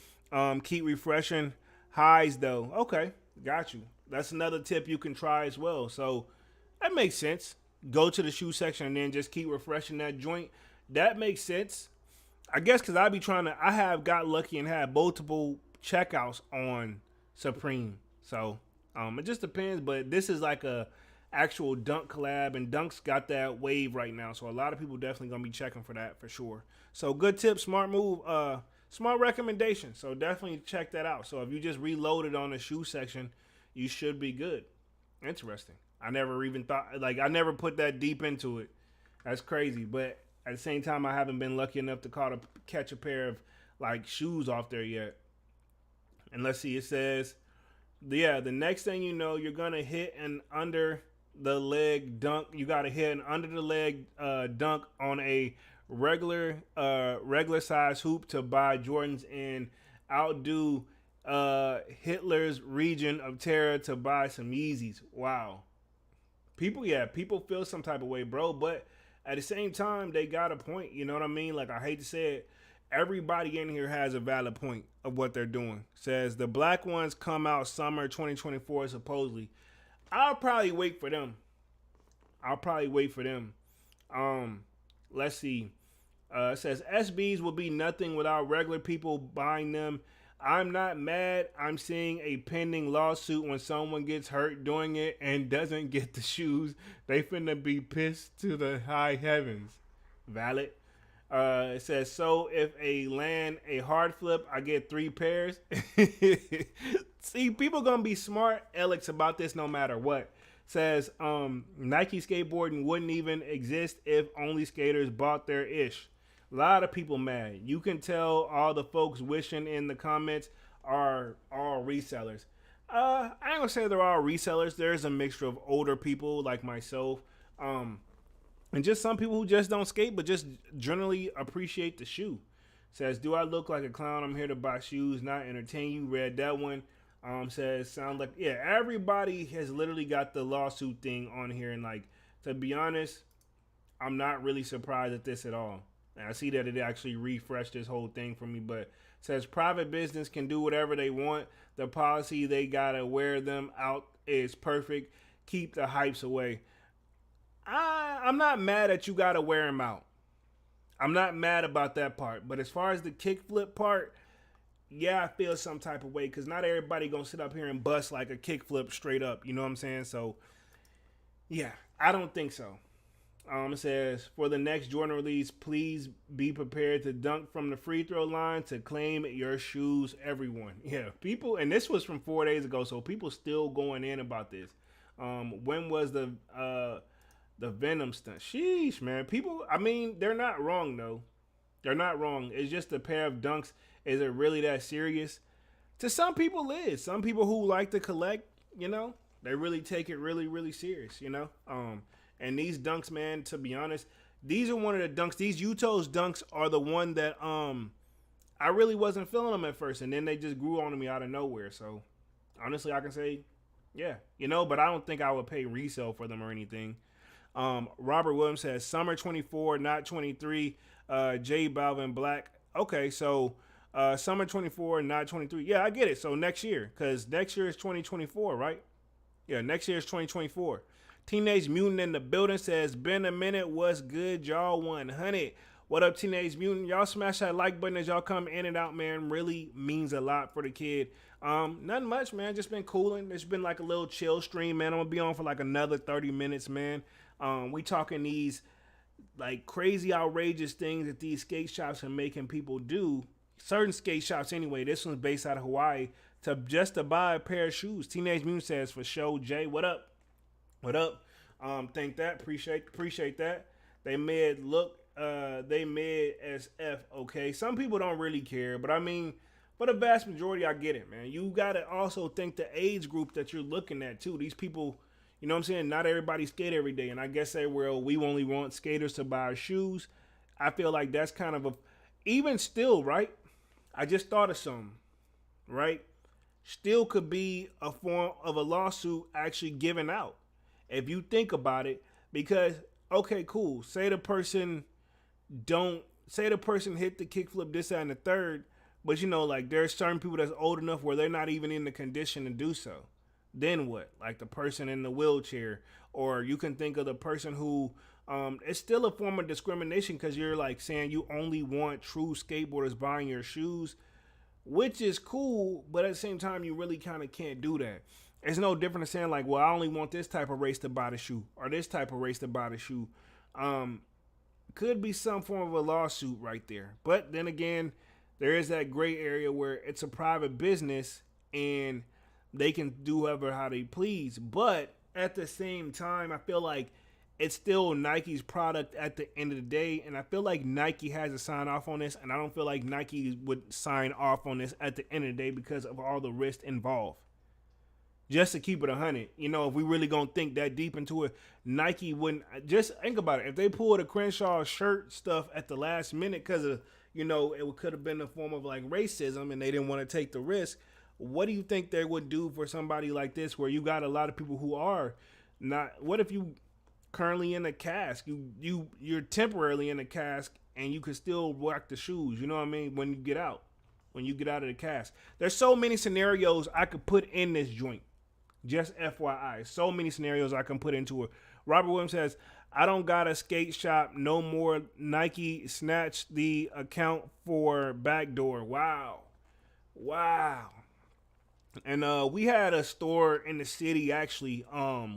Keep refreshing highs though. Okay, got you. That's another tip you can try as well. So that makes sense. Go to the shoe section and then just keep refreshing that joint. That makes sense. I guess because I have got lucky and had multiple checkouts on Supreme. So it just depends. But this is like a actual Dunk collab, and Dunk's got that wave right now. So a lot of people definitely gonna be checking for that for sure. So good tip, smart move, smart recommendation. So definitely check that out. So if you just reloaded on the shoe section, you should be good. Interesting. I never even thought, I never put that deep into it. That's crazy. But at the same time, I haven't been lucky enough to catch a pair of like shoes off there yet. And let's see, it says, the next thing you know, you're going to hit an under the leg dunk. You got to hit an under the leg dunk on a regular size hoop to buy Jordans and outdo Hitler's region of terror to buy some Yeezys. Wow. People feel some type of way, bro, but at the same time, they got a point. You know what I mean? Like, I hate to say it, everybody in here has a valid point of what they're doing. Says the black ones come out summer 2024, supposedly. I'll probably wait for them. Let's see. It says SBs will be nothing without regular people buying them. I'm not mad. I'm seeing a pending lawsuit when someone gets hurt doing it and doesn't get the shoes. They finna be pissed to the high heavens. Valid. It says, so if I land a hard flip, I get 3 pairs. See, people gonna be smart Alex about this no matter what. Says, Nike skateboarding wouldn't even exist if only skaters bought their ish. A lot of people mad. You can tell all the folks wishing in the comments are all resellers. I ain't gonna say they're all resellers. There's a mixture of older people like myself, and just some people who just don't skate, but just generally appreciate the shoe. Says, do I look like a clown? I'm here to buy shoes, not entertain you. Read that one. Says, sound like, yeah, everybody has literally got the lawsuit thing on here. And like, to be honest, I'm not really surprised at this at all. And I see that it actually refreshed this whole thing for me, but says private business can do whatever they want. The policy they gotta wear them out is perfect. Keep the hypes away. I'm not mad that you gotta wear them out. I'm not mad about that part. But as far as the kickflip part, yeah, I feel some type of way because not everybody gonna sit up here and bust like a kickflip straight up. You know what I'm saying? So yeah, I don't think so. It says for the next Jordan release, please be prepared to dunk from the free throw line to claim your shoes, everyone. Yeah, people, and this was from 4 days ago, so people still going in about this. When was the Venom stunt? Sheesh, man. People, I mean, they're not wrong though. They're not wrong. It's just a pair of dunks. Is it really that serious? To some people, it is. Some people who like to collect, they really take it really, really serious. And these dunks, man, to be honest, these are one of the dunks. These Utos dunks are the one that I really wasn't feeling them at first, and then they just grew on me out of nowhere. So honestly, I can say, yeah, but I don't think I would pay resale for them or anything. Robert Williams says summer 24, not 23. J Balvin Black. Okay, so summer 24, not 23. Yeah, I get it. So next year, because next year is 2024, right? Yeah, next year is 2024. Teenage Mutant in the building says, been a minute, what's good, y'all 100. What up, Teenage Mutant? Y'all smash that like button as y'all come in and out, man. Really means a lot for the kid. Nothing much, man. Just been cooling. It's been like a little chill stream, man. I'm gonna be on for like another 30 minutes, man. We talking these like crazy, outrageous things that these skate shops are making people do. Certain skate shops, anyway. This one's based out of Hawaii. To buy a pair of shoes. Teenage Mutant says for show. Jay, what up? What up? Think that. Appreciate that. They made as F, okay. Some people don't really care, but I mean, for the vast majority, I get it, man. You gotta also think the age group that you're looking at too. These people, you know what I'm saying? Not everybody skate every day, and I guess we only want skaters to buy our shoes. I feel like that's kind of even still, right? I just thought of something, right? Still could be a form of a lawsuit actually given out. If you think about it, because, okay, cool. Say the person hit the kickflip, this, that, and the third, but like there's certain people that's old enough where they're not even in the condition to do so. Then what? Like the person in the wheelchair, or you can think of the person who, it's still a form of discrimination because you're like saying you only want true skateboarders buying your shoes, which is cool, but at the same time, you really kind of can't do that. It's no different than saying like, well, I only want this type of race to buy the shoe or this type of race to buy the shoe. Could be some form of a lawsuit right there. But then again, there is that gray area where it's a private business and they can do whoever how they please. But at the same time, I feel like it's still Nike's product at the end of the day. And I feel like Nike has to sign off on this. And I don't feel like Nike would sign off on this at the end of the day because of all the risk involved. Just to keep it 100, if we really gonna think that deep into it, Nike wouldn't. Just think about it. If they pulled a Crenshaw shirt stuff at the last minute because of, it could have been a form of like racism and they didn't want to take the risk. What do you think they would do for somebody like this, where you got a lot of people who are not? What if you currently in a cask? You're temporarily in a cask and you can still rock the shoes. You know what I mean? When you get out of the cask, there's so many scenarios I could put in this joint. Just FYI, so many scenarios I can put into it. Robert Williams says, I don't got a skate shop no more. Nike snatched the account for backdoor. Wow. And we had a store in the city actually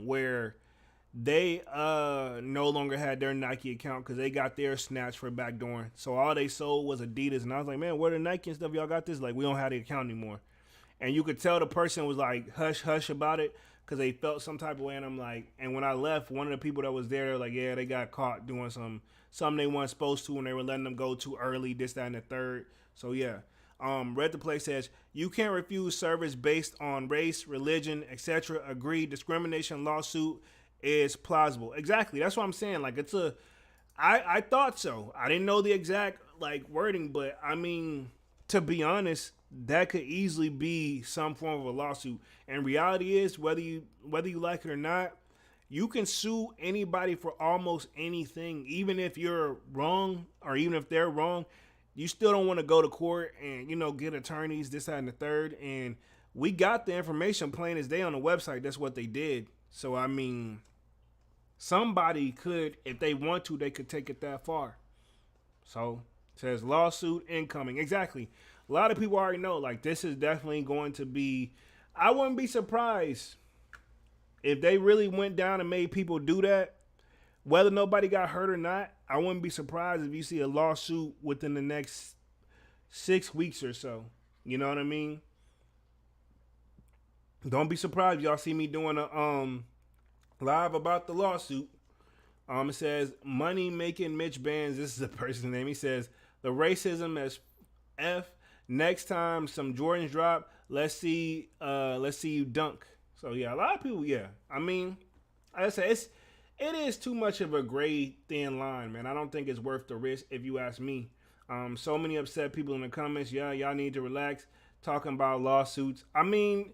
where they no longer had their Nike account because they got their snatched for backdooring. So all they sold was Adidas. And I was like, man, where the Nike and stuff? Y'all got this? Like, we don't have the account anymore. And you could tell the person was like hush hush about it. because they felt some type of way. And I'm like, and when I left, one of the people that was there, they're like, yeah, they got caught doing something they weren't supposed to, and they were letting them go too early, this, that, and the third. So yeah. Red the Play says you can't refuse service based on race, religion, etc. Agreed. Discrimination lawsuit is plausible. Exactly. That's what I'm saying. Like it's a. I thought so. I didn't know the exact like wording, but I mean, to be honest, that could easily be some form of a lawsuit. And reality is, whether you like it or not, you can sue anybody for almost anything, even if you're wrong or even if they're wrong. You still don't want to go to court and get attorneys, this, that, and the third. And we got the information plain as day on the website. That's what they did. So I mean, somebody could, if they want to, they could take it that far. So it says lawsuit incoming. Exactly. A lot of people already know, like, this is definitely going to be. I wouldn't be surprised if they really went down and made people do that. Whether nobody got hurt or not, I wouldn't be surprised if you see a lawsuit within the next 6 weeks or so. You know what I mean? Don't be surprised if y'all see me doing a live about the lawsuit. It says money making Mitch Bands. This is the person's name. He says the racism as F. Next time some Jordans drop, let's see you dunk. So yeah, a lot of people. Yeah, I mean, like I said, it is too much of a gray thin line, man. I don't think it's worth the risk if you ask me. So many upset people in the comments. Yeah, y'all need to relax. Talking about lawsuits. I mean,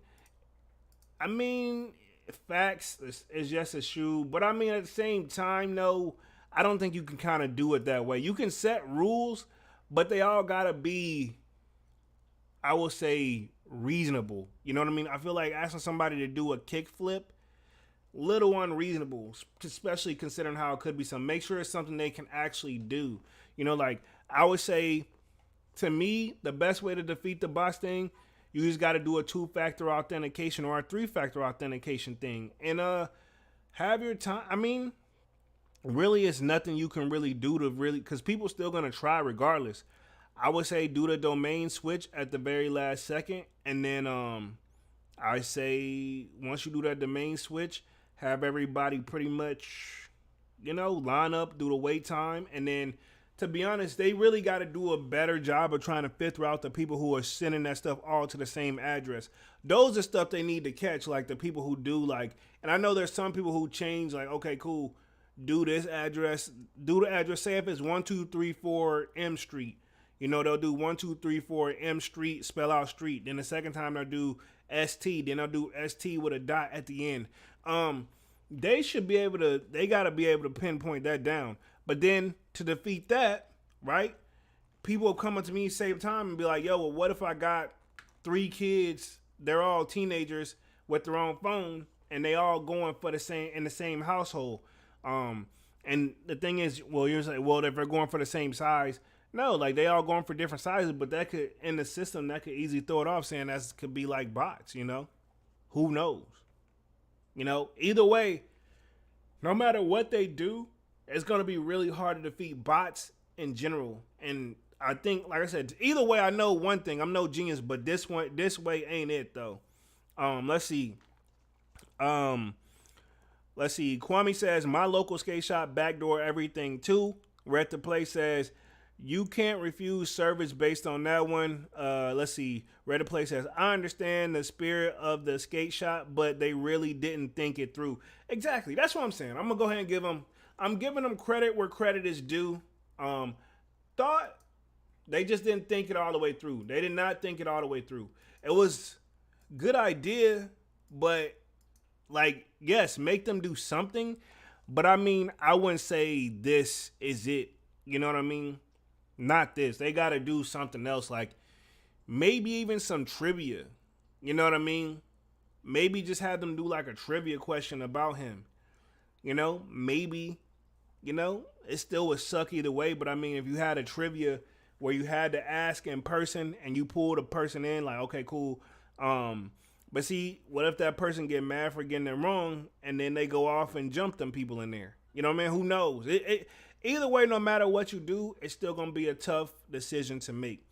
facts is just a shoe. But I mean, at the same time, no, I don't think you can kind of do it that way. You can set rules, but they all gotta be, I will say, reasonable. You know what I mean? I feel like asking somebody to do a kickflip, little unreasonable, especially considering how it could be some. Make sure it's something they can actually do. Like I would say, to me, the best way to defeat the bots thing, you just got to do a 2-factor authentication or a 3-factor authentication thing, and have your time. I mean, really, it's nothing you can really do to really, because people still gonna try regardless. I would say do the domain switch at the very last second, and then I say once you do that domain switch, have everybody pretty much, line up, do the wait time, and then, to be honest, they really got to do a better job of trying to filter out the people who are sending that stuff all to the same address. Those are stuff they need to catch, like the people who do, like, and I know there's some people who change, like, okay, cool, do this address, do the address, say if it's 1234 M Street, they'll do 1234 M Street, spell out street. Then the second time they'll do ST, then they'll do ST with a dot at the end. They should be able to, they got to be able to pinpoint that down. But then to defeat that, right, people will come up to me same time and be like, yo, well, what if I got 3 kids, they're all teenagers with their own phone, and they all going for the same, in the same household. And the thing is, well, you're saying, well, if they're going for the same size, no, like they all going for different sizes, but that could, in the system, that could easily throw it off, saying that could be like bots, who knows? Either way, no matter what they do, it's going to be really hard to defeat bots in general. And I think, like I said, either way, I know one thing, I'm no genius, but this way ain't it though. Let's see. Kwame says, my local skate shop backdoor everything too. Red to Play says, you can't refuse service based on that one. Let's see. Red to Play says, I understand the spirit of the skate shop, but they really didn't think it through. Exactly. That's what I'm saying. I'm going to go ahead and I'm giving them credit where credit is due. Thought they just didn't think it all the way through. They did not think it all the way through. It was good idea, but like, yes, make them do something. But I mean, I wouldn't say this is it. You know what I mean? Not this. They got to do something else. Like maybe even some trivia. You know what I mean? Maybe just have them do like a trivia question about him. Maybe, it still would suck either way. But I mean, if you had a trivia where you had to ask in person and you pulled a person in, like, okay, cool. But see, what if that person get mad for getting it wrong and then they go off and jump them people in there? You know what I mean? Who knows? Either way, no matter what you do, it's still going to be a tough decision to make.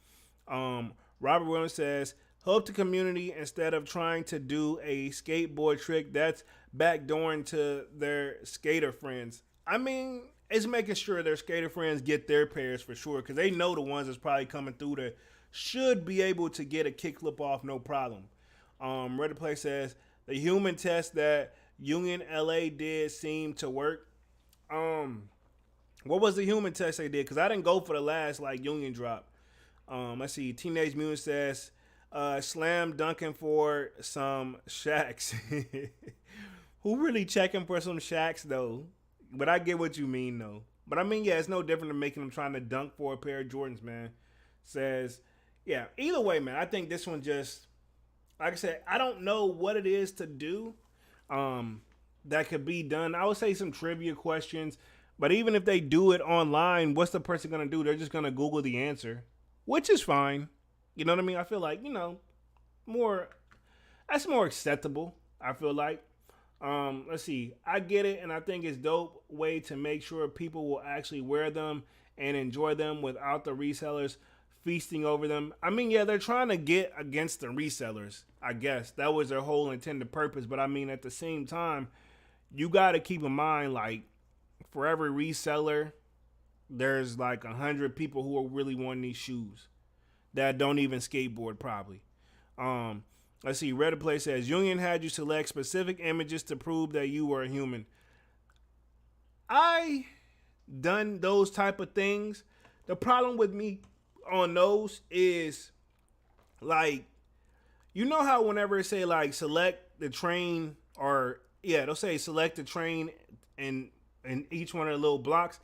Robert Williams says, Help the community instead of trying to do a skateboard trick that's backdooring to their skater friends. I mean, it's making sure their skater friends get their pairs for sure because they know the ones that's probably coming through that should be able to get a kickflip off no problem. Reddit Play says the human test that Union LA did seem to work. What was the human test they did? Because I didn't go for the last like Union drop. Let's see. Teenage Mutant says slam dunking for some shacks. Who really checking for some shacks though? But I get what you mean though. But I mean, yeah, it's no different than making them trying to dunk for a pair of Jordans, man. Says, yeah. Either way, man, I think this one just, like I said, I don't know what it is to do. That could be done. I would say some trivia questions, but even if they do it online, what's the person gonna do? They're just gonna Google the answer, which is fine. You know what I mean? I feel like more that's more acceptable. I feel like. Let's see. I get it, and I think it's dope way to make sure people will actually wear them and enjoy them without the resellers feasting over them. I mean, yeah, they're trying to get against the resellers. I guess that was their whole intended purpose. But I mean, at the same time, you got to keep in mind, like, for every reseller, there's like 100 people who are really wanting these shoes that don't even skateboard probably. Let's see. Reddit Play says Union had you select specific images to prove that you were a human. I done those type of things. The problem with me on those is like, you know how whenever it say like select the train, or yeah, they'll say select the train in each one of the little blocks.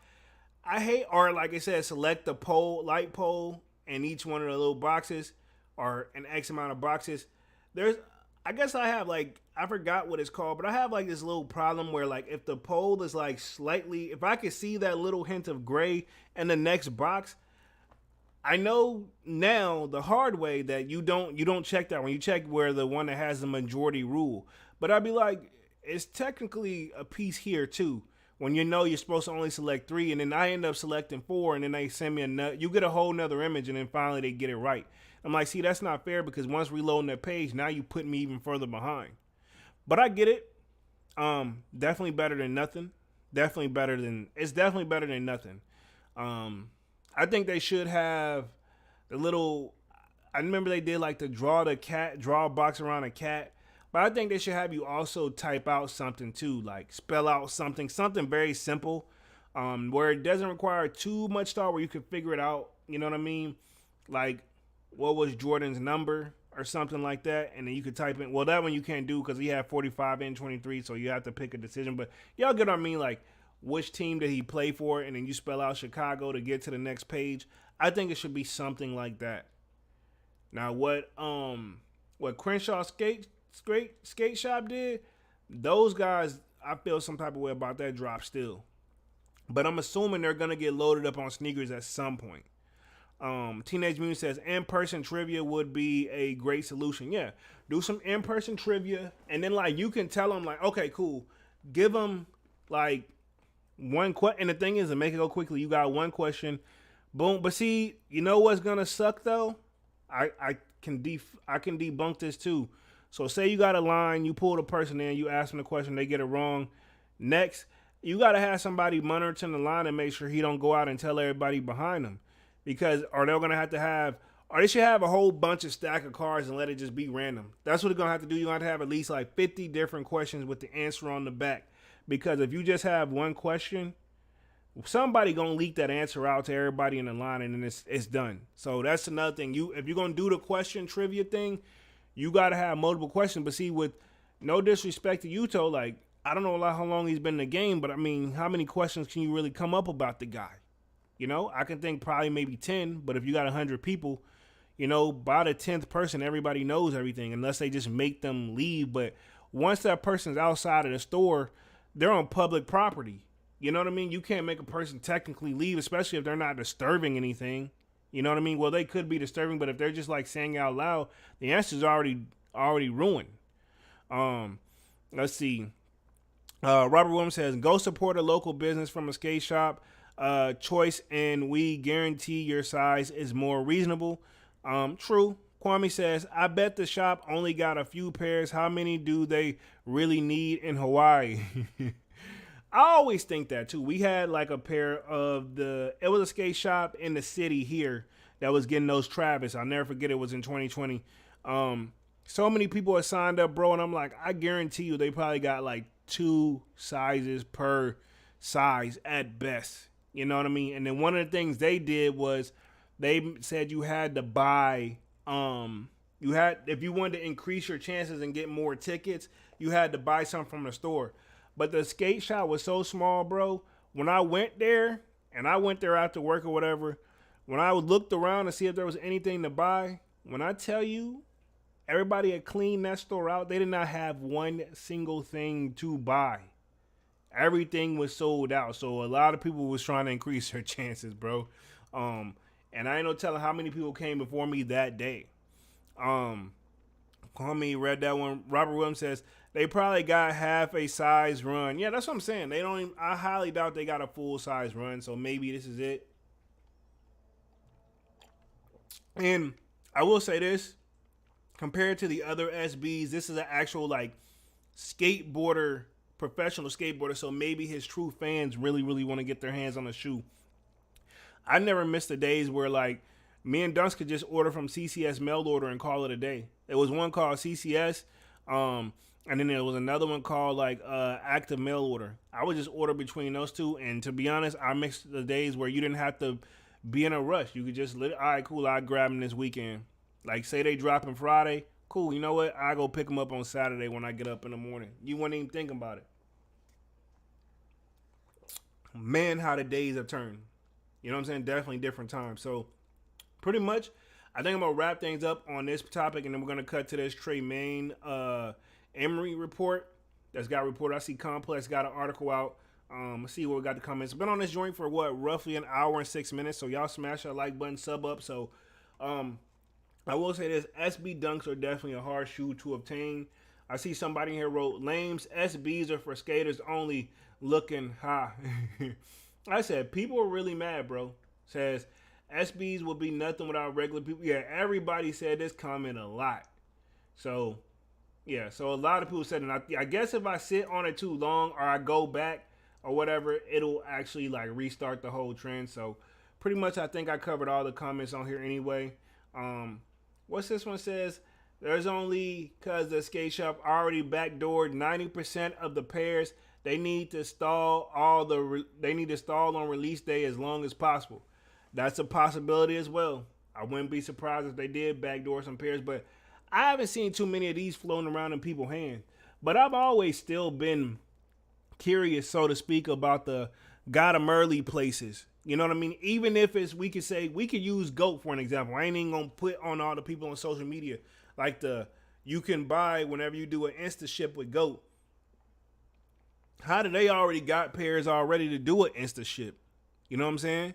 I hate, or like I said, select the pole, light pole in each one of the little boxes, or an X amount of boxes. There's, I guess I have like, I forgot what it's called, but I have like this little problem where like if the pole is like slightly, if I could see that little hint of gray in the next box, I know now the hard way that you don't check that when you check where the one that has the majority rule. But I'd be like, it's technically a piece here too. When you know you're supposed to only select 3, and then I end up selecting 4, and then they send me another, you get a whole nother image, and then finally they get it right. I'm like, see, that's not fair because once reloading that page, now you put me even further behind. But I get it. Definitely better than nothing. It's definitely better than nothing. I think they should have the little, I remember they did like the draw a box around a cat. But I think they should have you also type out something too, like spell out something very simple, where it doesn't require too much thought, where you can figure it out. You know what I mean? Like, what was Jordan's number or something like that, and then you could type in. Well, that one you can't do because he had 45 and 23, so you have to pick a decision. But y'all get what I mean? Like, which team did he play for, and then you spell out Chicago to get to the next page. I think it should be something like that. Now, what Crenshaw skate shop did, those guys, I feel some type of way about that drop still. But I'm assuming they're gonna get loaded up on sneakers at some point. Teenage Mutant says in-person trivia would be a great solution. Yeah, do some in-person trivia, and then like you can tell them like, okay, cool, give them like one question. And the thing is, to make it go quickly, you got one question, boom. But see, you know what's gonna suck though? I can debunk this too. So say you got a line, you pull the person in, you ask them the question, they get it wrong. Next, you got to have somebody monitoring the line and make sure he don't go out and tell everybody behind him. Because, or they're going to have, or they should have a whole bunch of stack of cards and let it just be random. That's what they're going to have to do. You're going to have at least like 50 different questions with the answer on the back. Because if you just have one question, somebody going to leak that answer out to everybody in the line, and then it's done. So that's another thing. If you're going to do the question trivia thing, you got to have multiple questions. But see, with no disrespect to Yuto, like, I don't know how long he's been in the game, but I mean, how many questions can you really come up about the guy? You know, I can think probably maybe 10, but if you got 100 people, you know, by the 10th person, everybody knows everything unless they just make them leave. But once that person's outside of the store, they're on public property. You know what I mean? You can't make a person technically leave, especially if they're not disturbing anything. You know what I mean? Well, they could be disturbing, but if they're just like saying out loud, the answer's already ruined. Let's see. Robert Williams says, go support a local business from a skate shop. Choice, and we guarantee your size is more reasonable. True. Kwame says, I bet the shop only got a few pairs. How many do they really need in Hawaii? I always think that too. We had like a pair of it was a skate shop in the city here that was getting those Travis. I'll never forget, it was in 2020. So many people had signed up, bro, and I'm like, I guarantee you they probably got like 2 sizes per size at best. You know what I mean? And then one of the things they did was they said you had to buy if you wanted to increase your chances and get more tickets, you had to buy something from the store. But the skate shop was so small, bro. When I went there, and I went there after work or whatever, when I looked around to see if there was anything to buy, when I tell you, everybody had cleaned that store out. They did not have one single thing to buy. Everything was sold out. So a lot of people was trying to increase their chances, bro. And I ain't no telling how many people came before me that day. Call me, read that one. Robert Williams says they probably got half a size run. Yeah, that's what I'm saying. They don't even, I highly doubt they got a full size run. So maybe this is it. And I will say this, compared to the other SBs, this is an actual like skateboarder, professional skateboarder. So maybe his true fans really, really want to get their hands on the shoe. I never missed the days where like me and Dunks could just order from CCS mail order and call it a day. There was one called CCS, and then there was another one called like active mail order. I would just order between those two, and to be honest, I mixed the days where you didn't have to be in a rush. You could just all right, cool, I grab them this weekend. Like say they dropping Friday, cool. You know what? I go pick them up on Saturday when I get up in the morning. You wouldn't even think about it. Man, how the days have turned. You know what I'm saying? Definitely different times. So pretty much, I think I'm going to wrap things up on this topic, and then we're going to cut to this Tremaine Emory report that's got reported. I see Complex got an article out. Let's see what we got the comments. Been on this joint for roughly an hour and 6 minutes. So y'all smash that like button, sub up. So I will say this, SB dunks are definitely a hard shoe to obtain. I see somebody here wrote, lames, SBs are for skaters only, looking high. I said, people are really mad, bro. Says, SBs will be nothing without regular people. Yeah, everybody said this comment a lot. So, yeah, so a lot of people said, and I guess if I sit on it too long or I go back or whatever, it'll actually like restart the whole trend. So, pretty much I think I covered all the comments on here anyway. What's this one says? There's only, because the skate shop already backdoored 90% of the pairs. They need to stall on release day as long as possible. That's a possibility as well. I wouldn't be surprised if they did backdoor some pairs, but I haven't seen too many of these floating around in people's hands. But I've always still been curious, so to speak, about the got 'em early places. You know what I mean? Even if it's, we could use GOAT for an example. I ain't even gonna put on all the people on social media like you can buy whenever you do an Insta ship with GOAT. How do they already got pairs already to do an Insta ship? You know what I'm saying?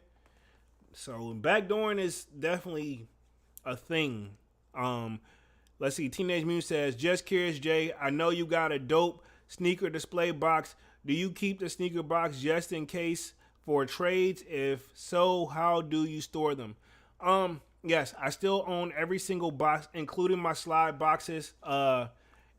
So backdooring is definitely a thing. Let's see. Teenage Mutant says, just curious, Jay. I know you got a dope sneaker display box. Do you keep the sneaker box just in case for trades? If so, how do you store them? Yes, I still own every single box, including my slide boxes.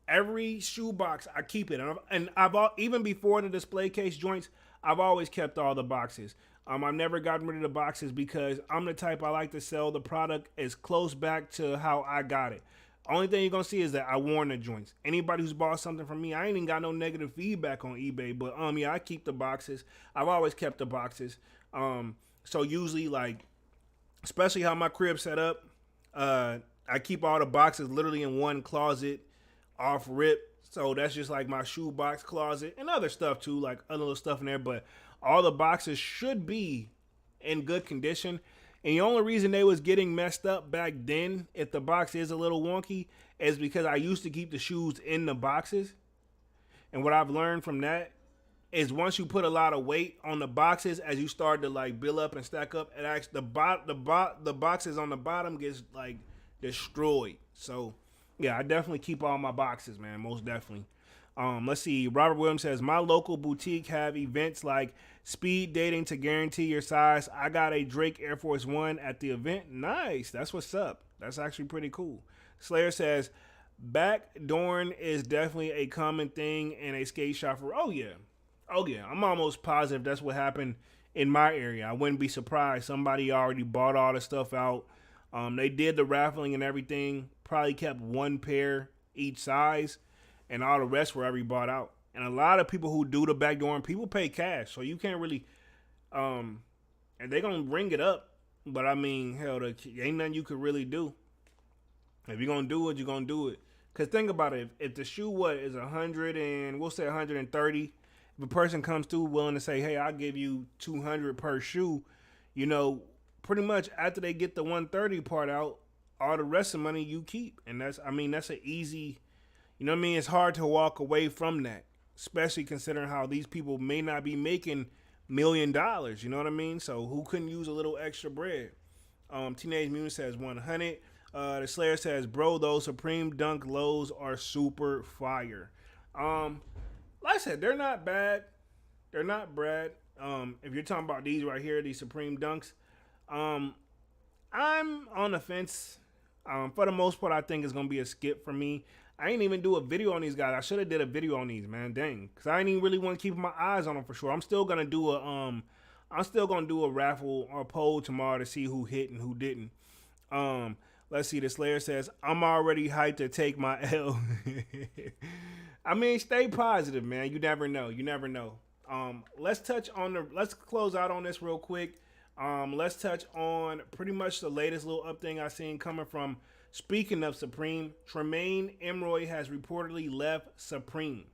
Every shoe box, I keep it. And I've even before the display case joints, I've always kept all the boxes. I've never gotten rid of the boxes because I'm the type, I like to sell the product as close back to how I got it. Only thing you're going to see is that I worn the joints. Anybody who's bought something from me, I ain't even got no negative feedback on eBay. But yeah, I keep the boxes. I've always kept the boxes. So usually, like, especially how my crib set up, I keep all the boxes literally in one closet off rip. So that's just like my shoe box closet and other stuff too, like other little stuff in there. But all the boxes should be in good condition. And the only reason they was getting messed up back then, if the box is a little wonky, is because I used to keep the shoes in the boxes. And what I've learned from that is once you put a lot of weight on the boxes, as you start to like build up and stack up, it actually the boxes on the bottom gets like destroyed. So yeah, I definitely keep all my boxes, man, most definitely. Let's see. Robert Williams says my local boutique have events like speed dating to guarantee your size. I got a Drake Air Force One at the event. Nice. That's what's up. That's actually pretty cool. Slayer says backdooring is definitely a common thing in a skate shop. For oh yeah, oh yeah. I'm almost positive that's what happened in my area. I wouldn't be surprised. Somebody already bought all the stuff out. They did the raffling and everything. Probably kept one pair each size, and all the rest were already bought out. And a lot of people who do the backdooring, people pay cash, so you can't really, and they gonna bring it up. But I mean, hell, ain't nothing you could really do. If you're gonna do it, you're gonna do it. Cause think about it, if the shoe what is 100 and we'll say 130, if a person comes through willing to say, hey, I'll give you 200 per shoe, you know, pretty much after they get the 130 part out, all the rest of the money you keep. And that's, I mean, that's an easy, you know what I mean? It's hard to walk away from that, especially considering how these people may not be making $1 million. You know what I mean? So who couldn't use a little extra bread? Teenage Mutant says 100. The Slayer says, bro, those Supreme Dunk lows are super fire. Like I said, they're not bad. They're not bad. If you're talking about these right here, these Supreme Dunks, I'm on the fence. For the most part, I think it's gonna be a skip for me. I ain't even do a video on these guys. I should have did a video on these, man. Dang, because I ain't even really want to keep my eyes on them for sure. I'm still gonna do a raffle or poll tomorrow to see who hit and who didn't. Let's see. The Slayer says, I'm already hyped to take my L. I mean, stay positive, man. You never know. You never know. Let's close out on this real quick. Let's touch on pretty much the latest little update I seen coming from, speaking of Supreme, Tremaine Emory has reportedly left Supreme.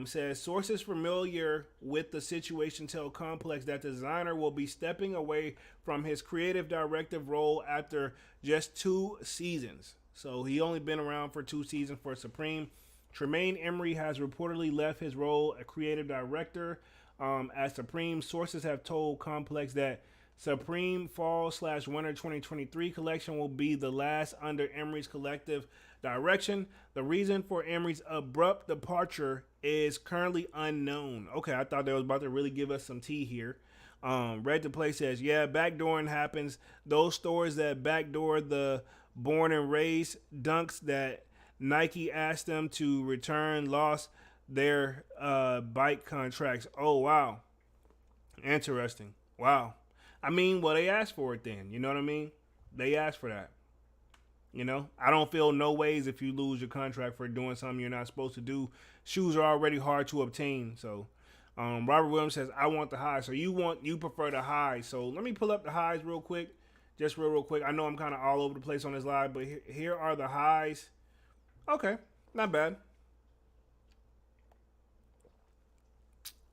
Says sources familiar with the situation tell Complex that the designer will be stepping away from his creative directive role after just 2 seasons. So he only been around for 2 seasons for Supreme. Tremaine Emory has reportedly left his role as creative director at Supreme. Sources have told Complex that Supreme Fall/Winter 2023 collection will be the last under Emory's collective direction. The reason for Emory's abrupt departure is currently unknown. Okay, I thought they was about to really give us some tea here. Red to Play says, yeah, backdooring happens. Those stores that backdoor the born and raised dunks that Nike asked them to return lost their bike contracts. Oh, wow. Interesting. Wow. I mean, well, they asked for it then. You know what I mean? They asked for that. You know, I don't feel no ways if you lose your contract for doing something you're not supposed to do. Shoes are already hard to obtain. So, Robert Williams says, I want the highs. So you prefer the highs. So let me pull up the highs real quick. Just real quick. I know I'm kind of all over the place on this live, but here are the highs. Okay, not bad.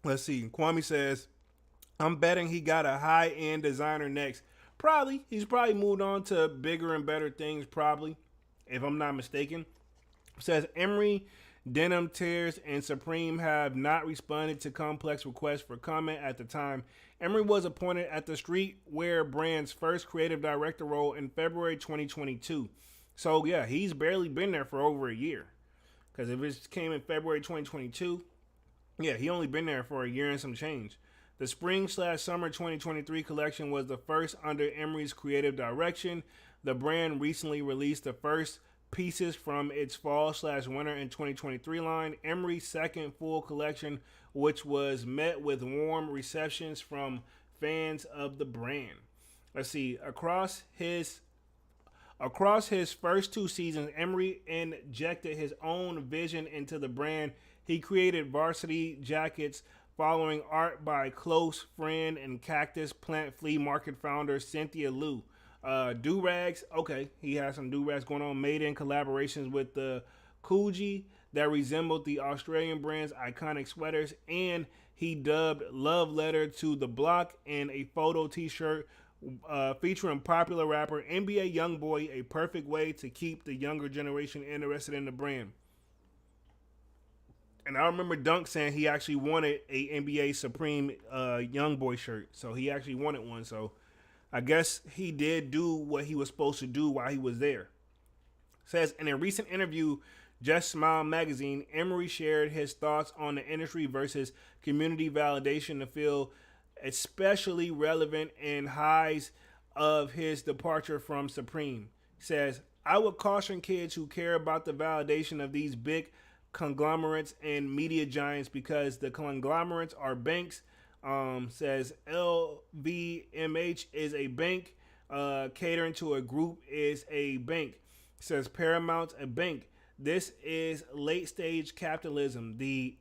Let's see. Kwame says, I'm betting he got a high-end designer next. Probably. He's probably moved on to bigger and better things, probably, if I'm not mistaken. Says Emory, Denim Tears, and Supreme have not responded to Complex requests for comment at the time. Emory was appointed at the streetwear brand's first creative director role in February 2022. So, yeah, he's barely been there for over a year. Because if it came in February 2022, yeah, he only been there for a year and some change. The Spring/Summer 2023 collection was the first under Emory's creative direction. The brand recently released the first pieces from its Fall/Winter in 2023 line, Emory's second full collection, which was met with warm receptions from fans of the brand. Let's see, across his first 2 seasons, Emory injected his own vision into the brand. He created varsity jackets following art by close friend and cactus plant flea market founder Cynthia Liu. Do-rags, okay, he has some do-rags going on, made in collaborations with the Coogee that resembled the Australian brand's iconic sweaters, and he dubbed Love Letter to the Block in a photo t-shirt featuring popular rapper NBA Youngboy, a perfect way to keep the younger generation interested in the brand. And I remember Dunk saying he actually wanted a NBA Supreme Youngboy shirt. So he actually wanted one. So I guess he did do what he was supposed to do while he was there. Says in a recent interview, Just Smile magazine, Emory shared his thoughts on the industry versus community validation to feel especially relevant in highs of his departure from Supreme. He says, I would caution kids who care about the validation of these big conglomerates and media giants because the conglomerates are banks. Says LVMH is a bank, catering to a group is a bank. Says Paramount's a bank. This is late stage capitalism. The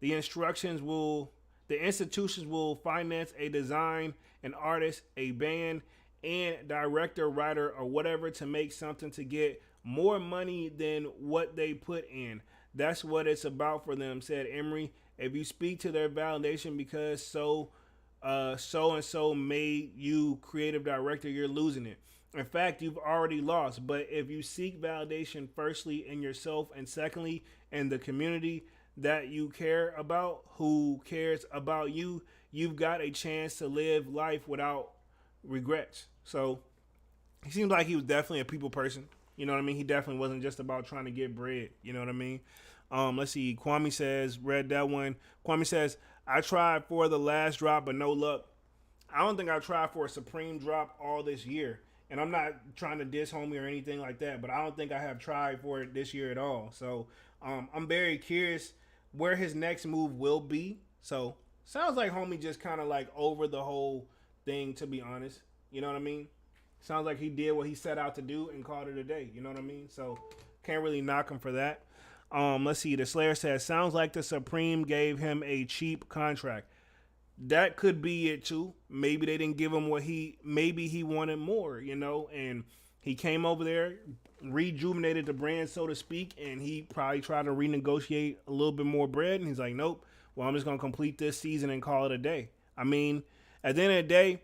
instructions will the institutions will finance a design, an artist, a band, and director, writer, or whatever to make something to get more money than what they put in. That's what it's about for them, said Emory. If you speak to their validation because so and so made you creative director, you're losing it. In fact, you've already lost. But if you seek validation, firstly in yourself, and secondly in the community that you care about, who cares about you, you've got a chance to live life without regrets. So he seems like he was definitely a people person. You know what I mean? He definitely wasn't just about trying to get bread. You know what I mean? Let's see. Kwame says, read that one. Kwame says, I tried for the last drop, but no luck. I don't think I tried for a Supreme drop all this year. And I'm not trying to diss homie or anything like that, but I don't think I have tried for it this year at all. So I'm very curious where his next move will be. So sounds like homie just kind of like over the whole thing, to be honest. You know what I mean? Sounds like he did what he set out to do and called it a day. You know what I mean? So can't really knock him for that. Let's see. The Slayer says, sounds like the Supreme gave him a cheap contract. That could be it too. Maybe they didn't give him maybe he wanted more, you know, and he came over there, rejuvenated the brand, so to speak, and he probably tried to renegotiate a little bit more bread. And he's like, nope, well, I'm just going to complete this season and call it a day. I mean, at the end of the day,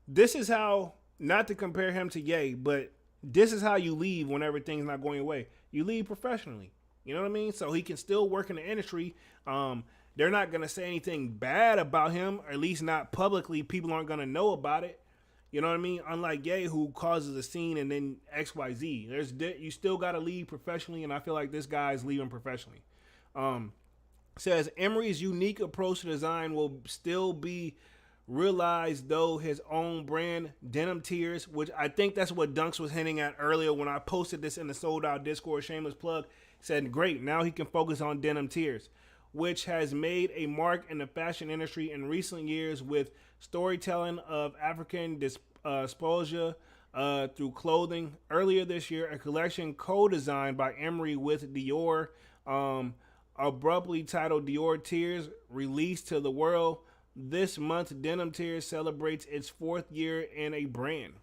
this is how, not to compare him to Ye, but this is how you leave when everything's not going away. You leave professionally. You know what I mean? So he can still work in the industry. They're not going to say anything bad about him, or at least not publicly. People aren't going to know about it. You know what I mean? Unlike Ye, who causes a scene and then XYZ. You still got to leave professionally, and I feel like this guy is leaving professionally. Says Emory's unique approach to design will still be realized, though his own brand, Denim Tears, which I think that's what Dunks was hinting at earlier when I posted this in the Sold Out Discord, shameless plug, said, great, now he can focus on Denim Tears, which has made a mark in the fashion industry in recent years with storytelling of African diaspora through clothing. Earlier this year, a collection co-designed by Emory with Dior, abruptly titled Dior Tears, released to the world. This month, Denim Tears celebrates its 4th year in a brand.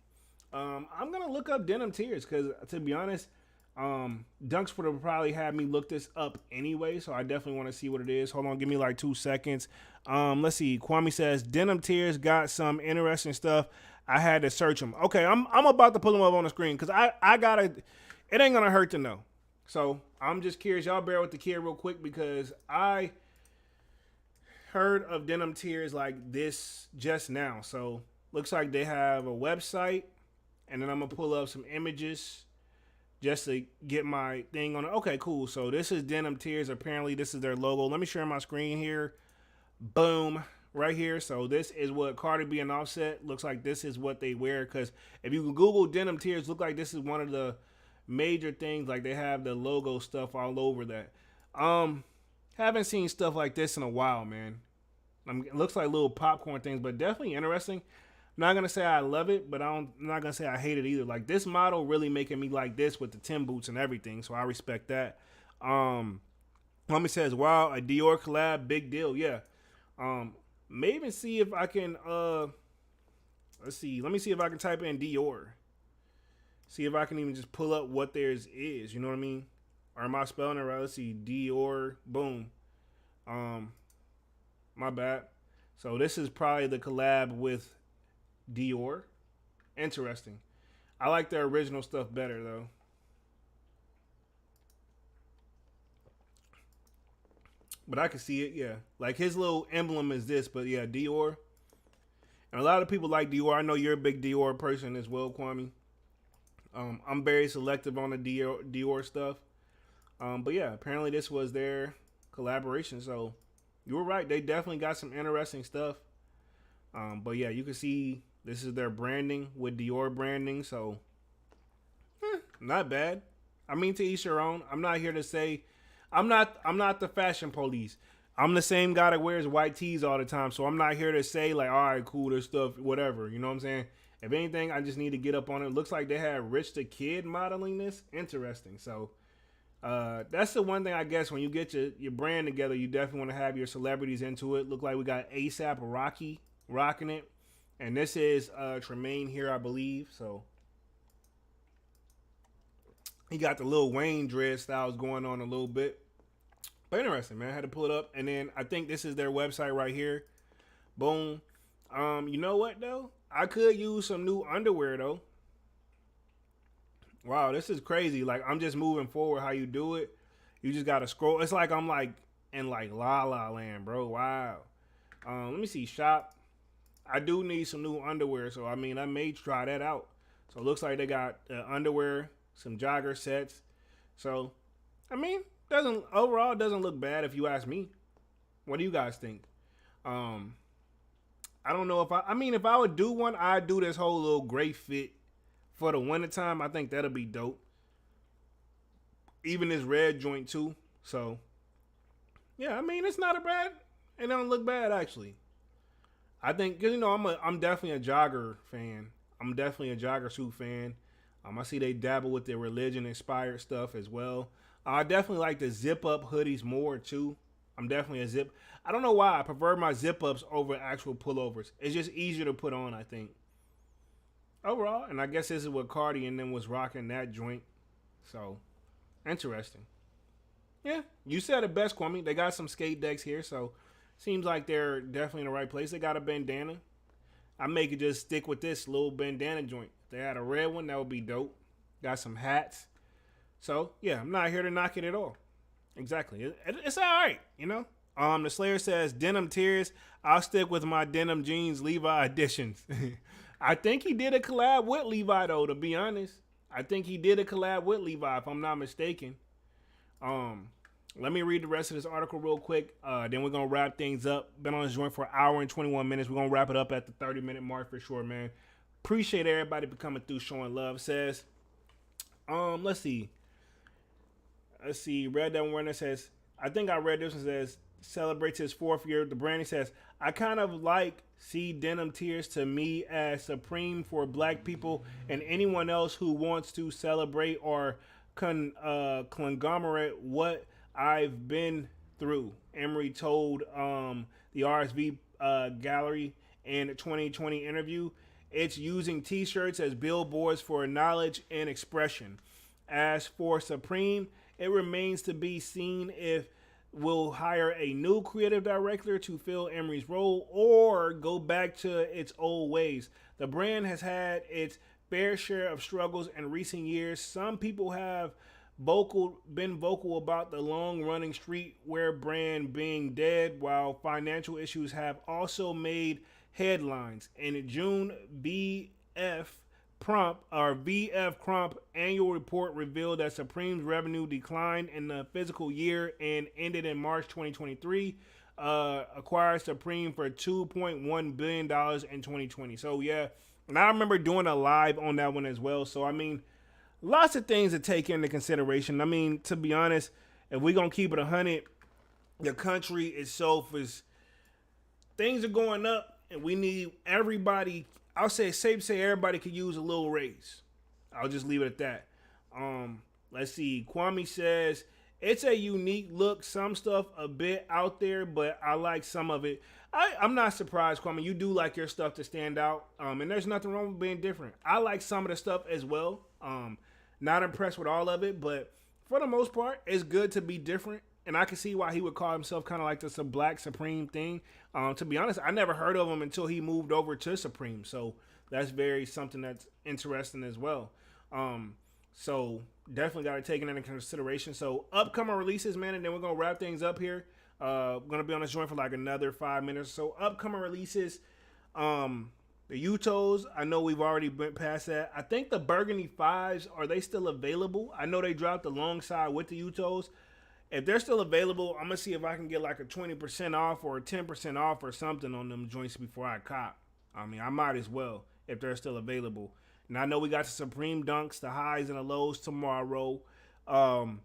I'm going to look up Denim Tears because, to be honest, Dunks would have probably had me look this up anyway, so I definitely want to see what it is. Hold on, give me like 2 seconds. Let's see. Kwame says, Denim Tears got some interesting stuff. I had to search them. Okay, I'm about to pull them up on the screen because I got to, it ain't going to hurt to know. So I'm just curious. Y'all bear with the kid real quick because I heard of Denim Tears like this just now. So looks like they have a website, and then I'm gonna pull up some images just to get my thing on it. Okay, cool. So this is Denim Tears. Apparently this is their logo. Let me share my screen here. Boom, right here. So this is what Cardi B and Offset looks like. This is what they wear, because if you Google Denim Tears, look like this is one of the major things. Like they have the logo stuff all over that. Haven't seen stuff like this in a while, man. It looks like little popcorn things, but definitely interesting. I'm not gonna say I love it, but I'm not gonna say I hate it either. Like this model really making me like this with the Tim boots and everything, so I respect that. Homie says, "Wow, a Dior collab, big deal." Yeah. Maybe see if I can. Let's see. Let me see if I can type in Dior. See if I can even just pull up what theirs is. You know what I mean? Or am I spelling it right? Let's see. Dior. Boom. My bad. So this is probably the collab with Dior. Interesting. I like their original stuff better though. But I can see it, yeah. Like his little emblem is this, but yeah, Dior. And a lot of people like Dior. I know you're a big Dior person as well, Kwame. I'm very selective on the Dior stuff. But yeah, apparently this was their collaboration. So you were right. They definitely got some interesting stuff. But yeah, you can see this is their branding with Dior branding. So not bad. I mean, to each your own. I'm not here to say I'm not the fashion police. I'm the same guy that wears white tees all the time. So I'm not here to say like, all right, cool, this stuff, whatever. You know what I'm saying? If anything, I just need to get up on it. Looks like they had Rich the Kid modeling this. Interesting. So that's the one thing I guess when you get your brand together, you definitely want to have your celebrities into it. Look like we got ASAP Rocky rocking it, and this is Tremaine here, I believe. So he got the Lil Wayne dread styles going on a little bit, but interesting, man. I had to pull it up, and then I think this is their website right here. Boom. You know what though? I could use some new underwear though. Wow, this is crazy. Like I'm just moving forward. How you do it? You just gotta scroll. It's like I'm like in like La La Land, bro. Wow. Let me see. Shop. I do need some new underwear, so I mean I may try that out. So it looks like they got underwear, some jogger sets. So I mean, doesn't overall doesn't look bad if you ask me. What do you guys think? Um, I don't know if I mean if I would do one, I'd do this whole little gray fit for the wintertime. I think that'll be dope. Even this red joint too. So yeah, I mean it's not a bad. It don't look bad actually. I think cause, I'm definitely a jogger fan. I'm definitely a jogger suit fan. I see they dabble with their religion inspired stuff as well. I definitely like the zip up hoodies more too. I'm definitely a zip. I don't know why I prefer my zip ups over actual pullovers. It's just easier to put on, I think. Overall, and I guess this is what Cardi and them was rocking that joint. So interesting. Yeah, you said it best, Kwame. They got some skate decks here, so seems like they're definitely in the right place. They got a bandana. I may could just stick with this little bandana joint. If they had a red one, that would be dope. Got some hats. So yeah, I'm not here to knock it at all. Exactly, it's all right, you know. The Slayer says denim tears. I'll stick with my denim jeans Levi editions. I think he did a collab with Levi though. To be honest, I think he did a collab with Levi if I'm not mistaken. Um, Let me read the rest of this article real quick. Then we're gonna wrap things up. Been on this joint for an hour and 21 minutes. We're gonna wrap it up at the 30-minute mark for sure, man. Appreciate everybody for coming through, showing love. Says, let's see. Read that one that says, I think I read this one says celebrates his 4th year. The branding says, I kind of like see denim tears to me as supreme for black people and anyone else who wants to celebrate or conglomerate what I've been through. Emory told the RSV gallery in a 2020 interview. It's using t-shirts as billboards for knowledge and expression. As for Supreme, it remains to be seen if we'll hire a new creative director to fill Emory's role or go back to its old ways. The brand has had its fair share of struggles in recent years. Some people have been vocal about the long-running streetwear brand being dead, while financial issues have also made headlines. In June, VF Crump annual report revealed that Supreme's revenue declined in the physical year and ended in March 2023. Acquired Supreme for $2.1 billion in 2020. So yeah, and I remember doing a live on that one as well. So I mean, lots of things to take into consideration. I mean, to be honest, if we're gonna keep it 100, the country itself is things are going up, and we need everybody. I'll say safe to say everybody could use a little raise. I'll just leave it at that. Let's see. Kwame says it's a unique look. Some stuff a bit out there, but I like some of it. I'm not surprised, Kwame. You do like your stuff to stand out, and there's nothing wrong with being different. I like some of the stuff as well. Not impressed with all of it, but for the most part, it's good to be different. And I can see why he would call himself kind of like this a Black Supreme thing. To be honest, I never heard of him until he moved over to Supreme. So that's something that's interesting as well. So definitely got to take it into consideration. So upcoming releases, man, and then we're going to wrap things up here. Going to be on this joint for like another 5 minutes. So upcoming releases, The Utos, I know we've already been past that. I think the Burgundy Fives, are they still available? I know they dropped alongside with the Utos. If they're still available, I'm gonna see if I can get like a 20% off or a 10% off or something on them joints before I cop. I mean, I might as well if they're still available. And I know we got the Supreme Dunks, the highs and the lows tomorrow. Um,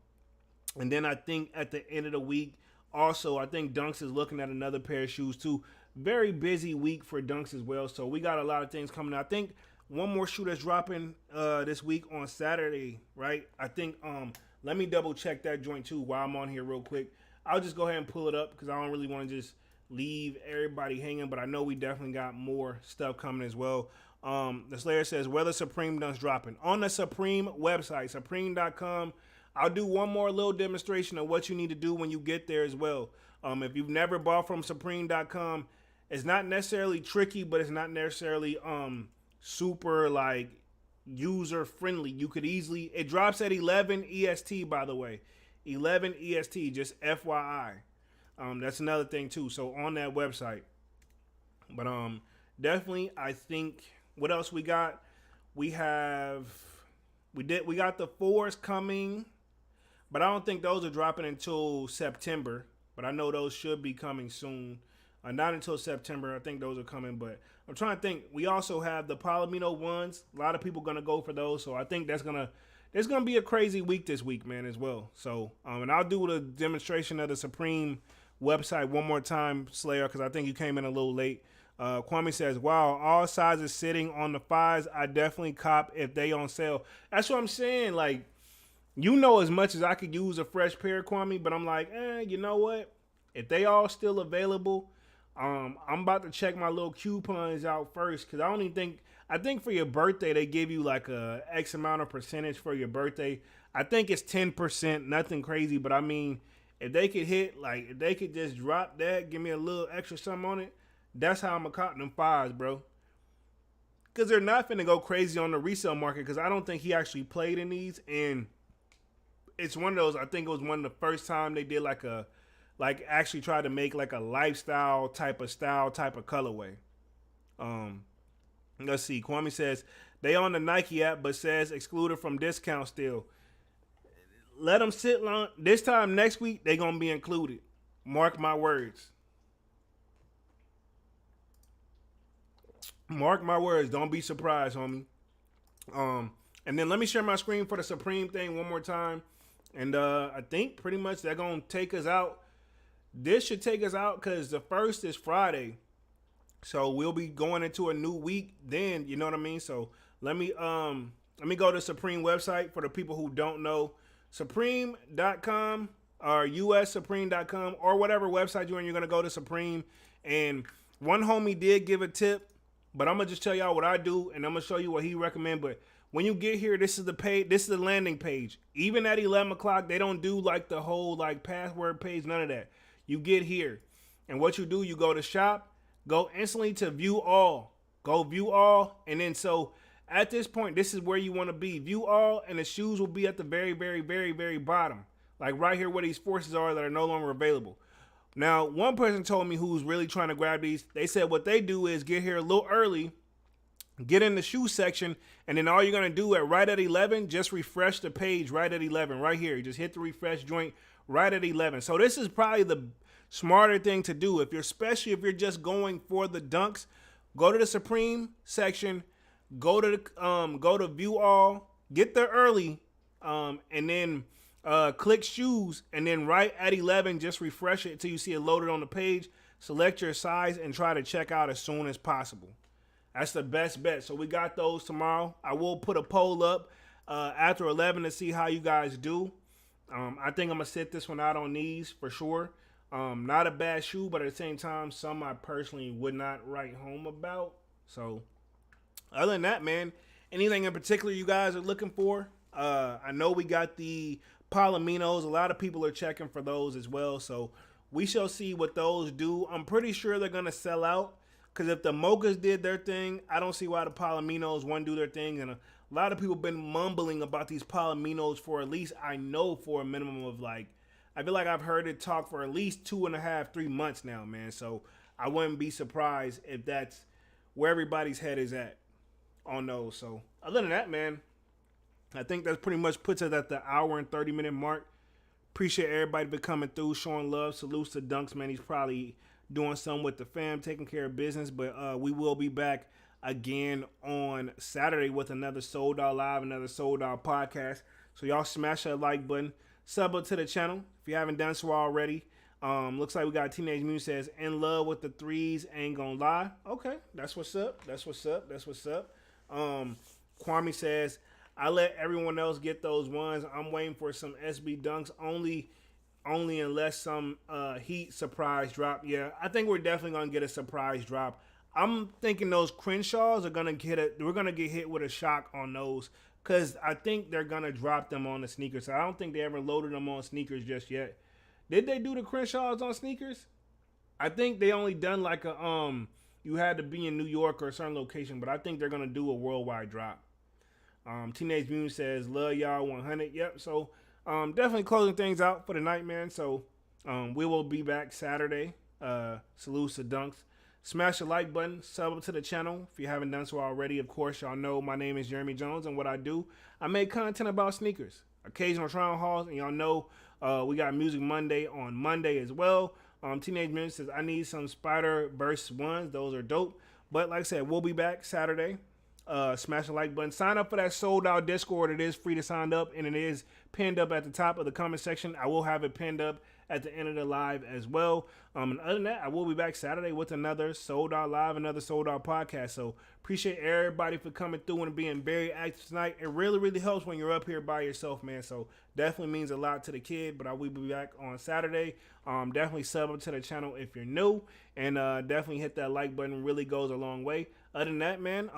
and then I think at the end of the week, also, I think Dunks is looking at another pair of shoes too. Very busy week for Dunks as well. So we got a lot of things coming. I think one more shoe that's dropping this week on Saturday, right? I think let me double check that joint too while I'm on here real quick. I'll just go ahead and pull it up because I don't really want to just leave everybody hanging, but I know we definitely got more stuff coming as well. The Slayer says, whether Supreme Dunks dropping. On the Supreme website, supreme.com, I'll do one more little demonstration of what you need to do when you get there as well. If you've never bought from supreme.com, it's not necessarily tricky, but it's not necessarily super like user friendly. You could easily, it drops at 11 EST, by the way. 11 EST, just FYI. That's another thing too. So on that website. But definitely I think what else we got? We got the fours coming, but I don't think those are dropping until September. But I know those should be coming soon. Not until September. I think those are coming. But I'm trying to think. We also have the Palomino ones. A lot of people gonna go for those. So I think there's gonna be a crazy week this week, man, as well. So and I'll do the demonstration of the Supreme website one more time, Slayer, because I think you came in a little late. Kwame says, wow, all sizes sitting on the fives. I definitely cop if they on sale. That's what I'm saying. Like, you know as much as I could use a fresh pair, Kwame, but I'm like, you know what? If they all still available, I'm about to check my little coupons out first because I think for your birthday they give you like a X amount of percentage for your birthday. I think it's 10%, nothing crazy, but I mean, if they could if they could just drop that, give me a little extra something on it, that's how I'm gonna cop them fives, bro. Because they're not finna go crazy on the resale market because I don't think he actually played in these, and it's one of those. I think it was one of the first time they did actually tried to make like a lifestyle type of colorway. Let's see. Kwame says they on the Nike app, but says excluded from discount still. Let them sit long. This time next week they gonna be included. Mark my words. Mark my words. Don't be surprised, homie. And then let me share my screen for the Supreme thing one more time. And I think pretty much they're gonna take us out. This should take us out because the first is Friday. So we'll be going into a new week then, you know what I mean? So let me go to Supreme website for the people who don't know. Supreme.com or USSupreme.com or whatever website you're in, you're gonna go to Supreme. And one homie did give a tip, but I'm gonna just tell y'all what I do and I'm gonna show you what he recommend. But when you get here, this is the landing page. Even at 11 o'clock, they don't do like the whole like password page, none of that. You get here, and what you do, you go to shop, go instantly to view all. Go view all, and then so at this point, this is where you want to be. View all, and the shoes will be at the very, very, very, very bottom. Like right here where these forces are that are no longer available. Now, one person told me who's really trying to grab these, they said what they do is get here a little early, get in the shoe section, and then all you're going to do right at 11, just refresh the page right at 11, right here. You just hit the refresh joint right at 11. So this is probably the smarter thing to do. Especially if you're just going for the dunks, go to the Supreme section, go to view all, get there early, and then click shoes, and then right at 11, just refresh it until you see it loaded on the page, select your size, and try to check out as soon as possible. That's the best bet. So we got those tomorrow. I will put a poll up after 11 to see how you guys do. I think I'm going to sit this one out on these for sure. Not a bad shoe, but at the same time, some I personally would not write home about. So other than that, man, anything in particular you guys are looking for? I know we got the Palominos. A lot of people are checking for those as well. So we shall see what those do. I'm pretty sure they're going to sell out. Because if the Mochas did their thing, I don't see why the Palominos wouldn't do their thing. And a lot of people have been mumbling about these Palominos for at least, I know, for a minimum of like, I feel like I've heard it talk for at least 2.5, 3 months now, man. So I wouldn't be surprised if that's where everybody's head is at on those. So other than that, man, I think that pretty much puts it at the hour and 30-minute mark. Appreciate everybody for coming through, showing love. Salutes to Dunks, man. He's probably doing something with the fam, taking care of business. But we will be back again on Saturday with another Sold Out Live, another Sold Out podcast. So y'all smash that like button. Sub up to the channel if you haven't done so already. Looks like we got Teenage Mutant says, in love with the threes, ain't gonna lie. Okay, that's what's up. That's what's up. That's what's up. Kwame says, I let everyone else get those ones. I'm waiting for some SB dunks only unless some Heat surprise drop. Yeah, I think we're definitely gonna get a surprise drop. I'm thinking those Crenshaws are gonna we're gonna get hit with a shock on those because I think they're gonna drop them on the sneakers. I don't think they ever loaded them on sneakers just yet. Did they do the Crenshaws on sneakers? I think they only done like a you had to be in New York or a certain location, but I think they're gonna do a worldwide drop. Teenage Mutant says, love y'all 100. Yep. So definitely closing things out for the night, man. So we will be back Saturday. Salutes to Dunks. Smash the like button. Sub up to the channel if you haven't done so already. Of course, y'all know my name is Jeremy Jones, and what I do, I make content about sneakers. Occasional trial hauls, and y'all know we got Music Monday on Monday as well. Teenage Mutant says, I need some Spider-Verse ones. Those are dope. But like I said, we'll be back Saturday. Smash the like button. Sign up for that sold out Discord. It is free to sign up, and it is pinned up at the top of the comment section. I will have it pinned up at the end of the live as well. And other than that, I will be back Saturday with another Sold Out Live, another Sold Out podcast. So appreciate everybody for coming through and being very active tonight. It really, really helps when you're up here by yourself, man. So definitely means a lot to the kid, but I will be back on Saturday. Definitely sub up to the channel if you're new, and definitely hit that like button. It really goes a long way. Other than that, man,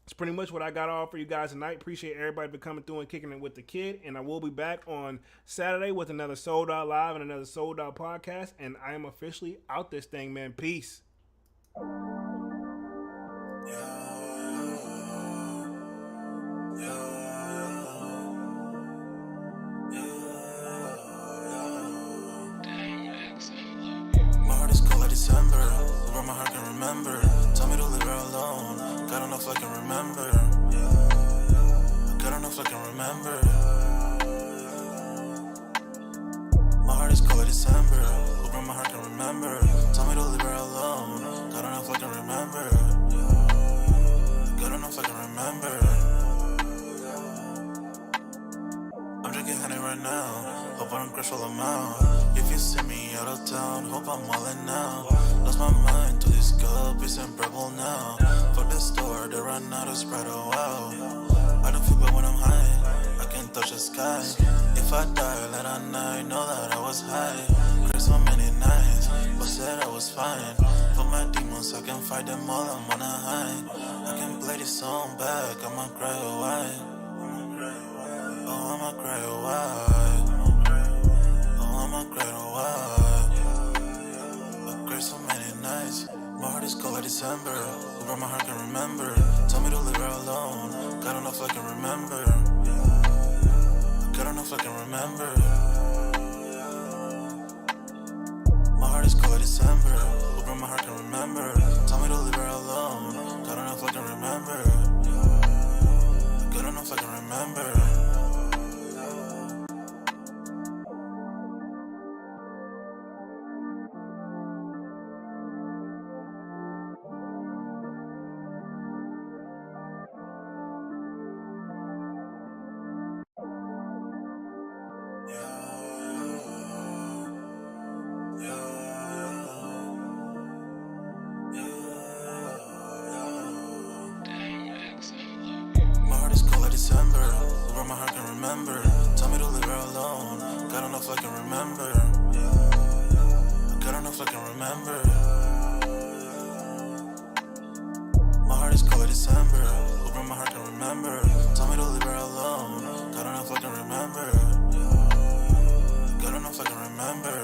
it's pretty much what I got all for you guys tonight. Appreciate everybody for coming through and kicking it with the kid. And I will be back on Saturday with another Sold Out Live and another Sold Out podcast. And I am officially out this thing, man. Peace. My heart is cold like December, where my heart can remember. Tell me to leave her alone. Got enough I can remember. Got enough I can remember. My heart is cold like December, where my heart can remember. Tell me to leave her alone. Got enough I can remember. Got enough I can remember. I'm drinking honey right now. Hope I don't crush all them out. If you see me out of town, hope I'm wildin' now. Lost my mind to this cup, it's unbearable now. Fuck the store, they run out of Sprite, oh wow. I don't feel bad when I'm high, I can't touch the sky. If I die, let I know that I was high. Cried so many nights, but said I was fine. For my demons, I can fight them all, I'm on a high. I can play this song back, I'ma cry a while. Oh, I'ma cry a while. Oh, I'ma cry a while. I cried so many nights. My heart is cold like December, where my heart can remember. Tell me to leave her alone. Got enough I can remember. Got enough I can remember. My heart is cold like December, where my heart can remember. Tell me to leave her alone. Got enough I can remember. Got enough I can remember. December, where my heart can remember. Tell me to leave her alone. Got enough I can remember. Got enough I can remember. My heart is cold like December, where my heart can remember. Tell me to leave her alone. Got enough I can remember. Got enough I can remember.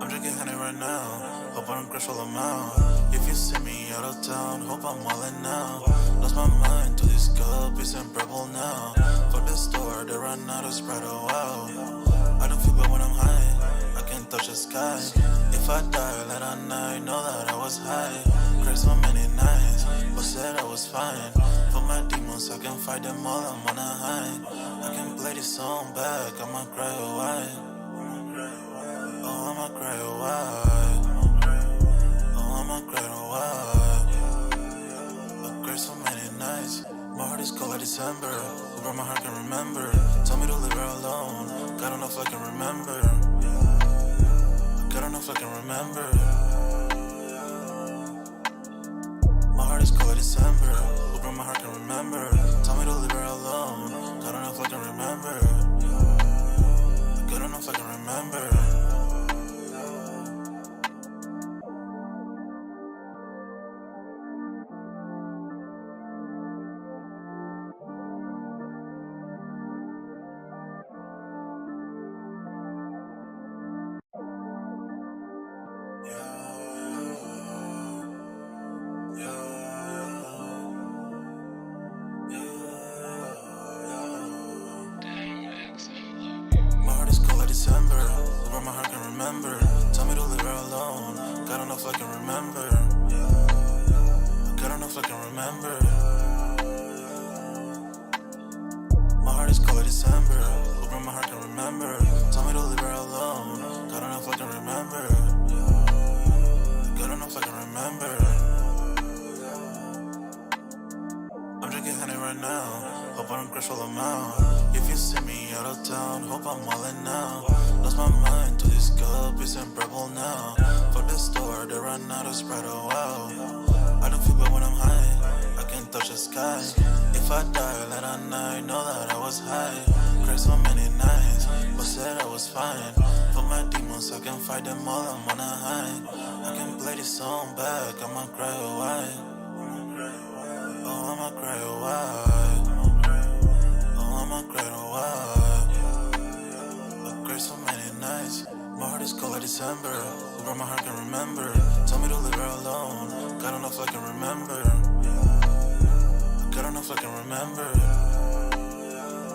I'm drinking honey right now. Hope I don't crush all them out. If you see me out of town, hope I'm wildin' now. Lost my mind to this cup, it's unbearable now. Fuck the store, they run out of Sprite, oh wow. I don't feel bad when I'm high, I can't touch the sky. If If I die late at night, know that I was high. Cried so many nights, but said I was fine. For my demons, I can fight them all, I'm on a high. I can play this song back, I'ma cry why. Oh, I'ma cry why. Oh, I'ma cry why. I cried so many nights. My heart is cold like December. Who brought my heart can remember. Tell me to leave her alone. God don't know if I can remember. God don't know if I can remember. My heart is cold like December. Who brought my heart can remember. Tell me to leave her alone. God don't know if I can remember. God don't know if I can remember. My heart is cold like December. Where my heart can remember. Tell me to leave her alone. God don't know if I can remember. God don't know if I can remember. My heart is cold like December. Where my heart can remember. Tell me to leave her alone. God don't know if I can remember. God don't know if I can remember. I'm drinking honey right now. Hope I don't crash all amount. If you see me out of town, hope I'm wildin' now. Lost my mind to this cup, it's unbearable now. For the store, they run out of Sprite, oh wow. I don't feel bad when I'm high, I can touch the sky. If I die late at night, know that I was high. Cried so many nights, but said I was fine. For my demons, I can fight them all, I'm on a high. I can play this song back, I'ma cry why. Oh, I'ma cry why. Oh, I'ma cry why. I cried so many nights. My heart is cold like December. Who brought my heart can remember. Tell me to leave her alone. God don't know if I can remember. God don't know if I can remember.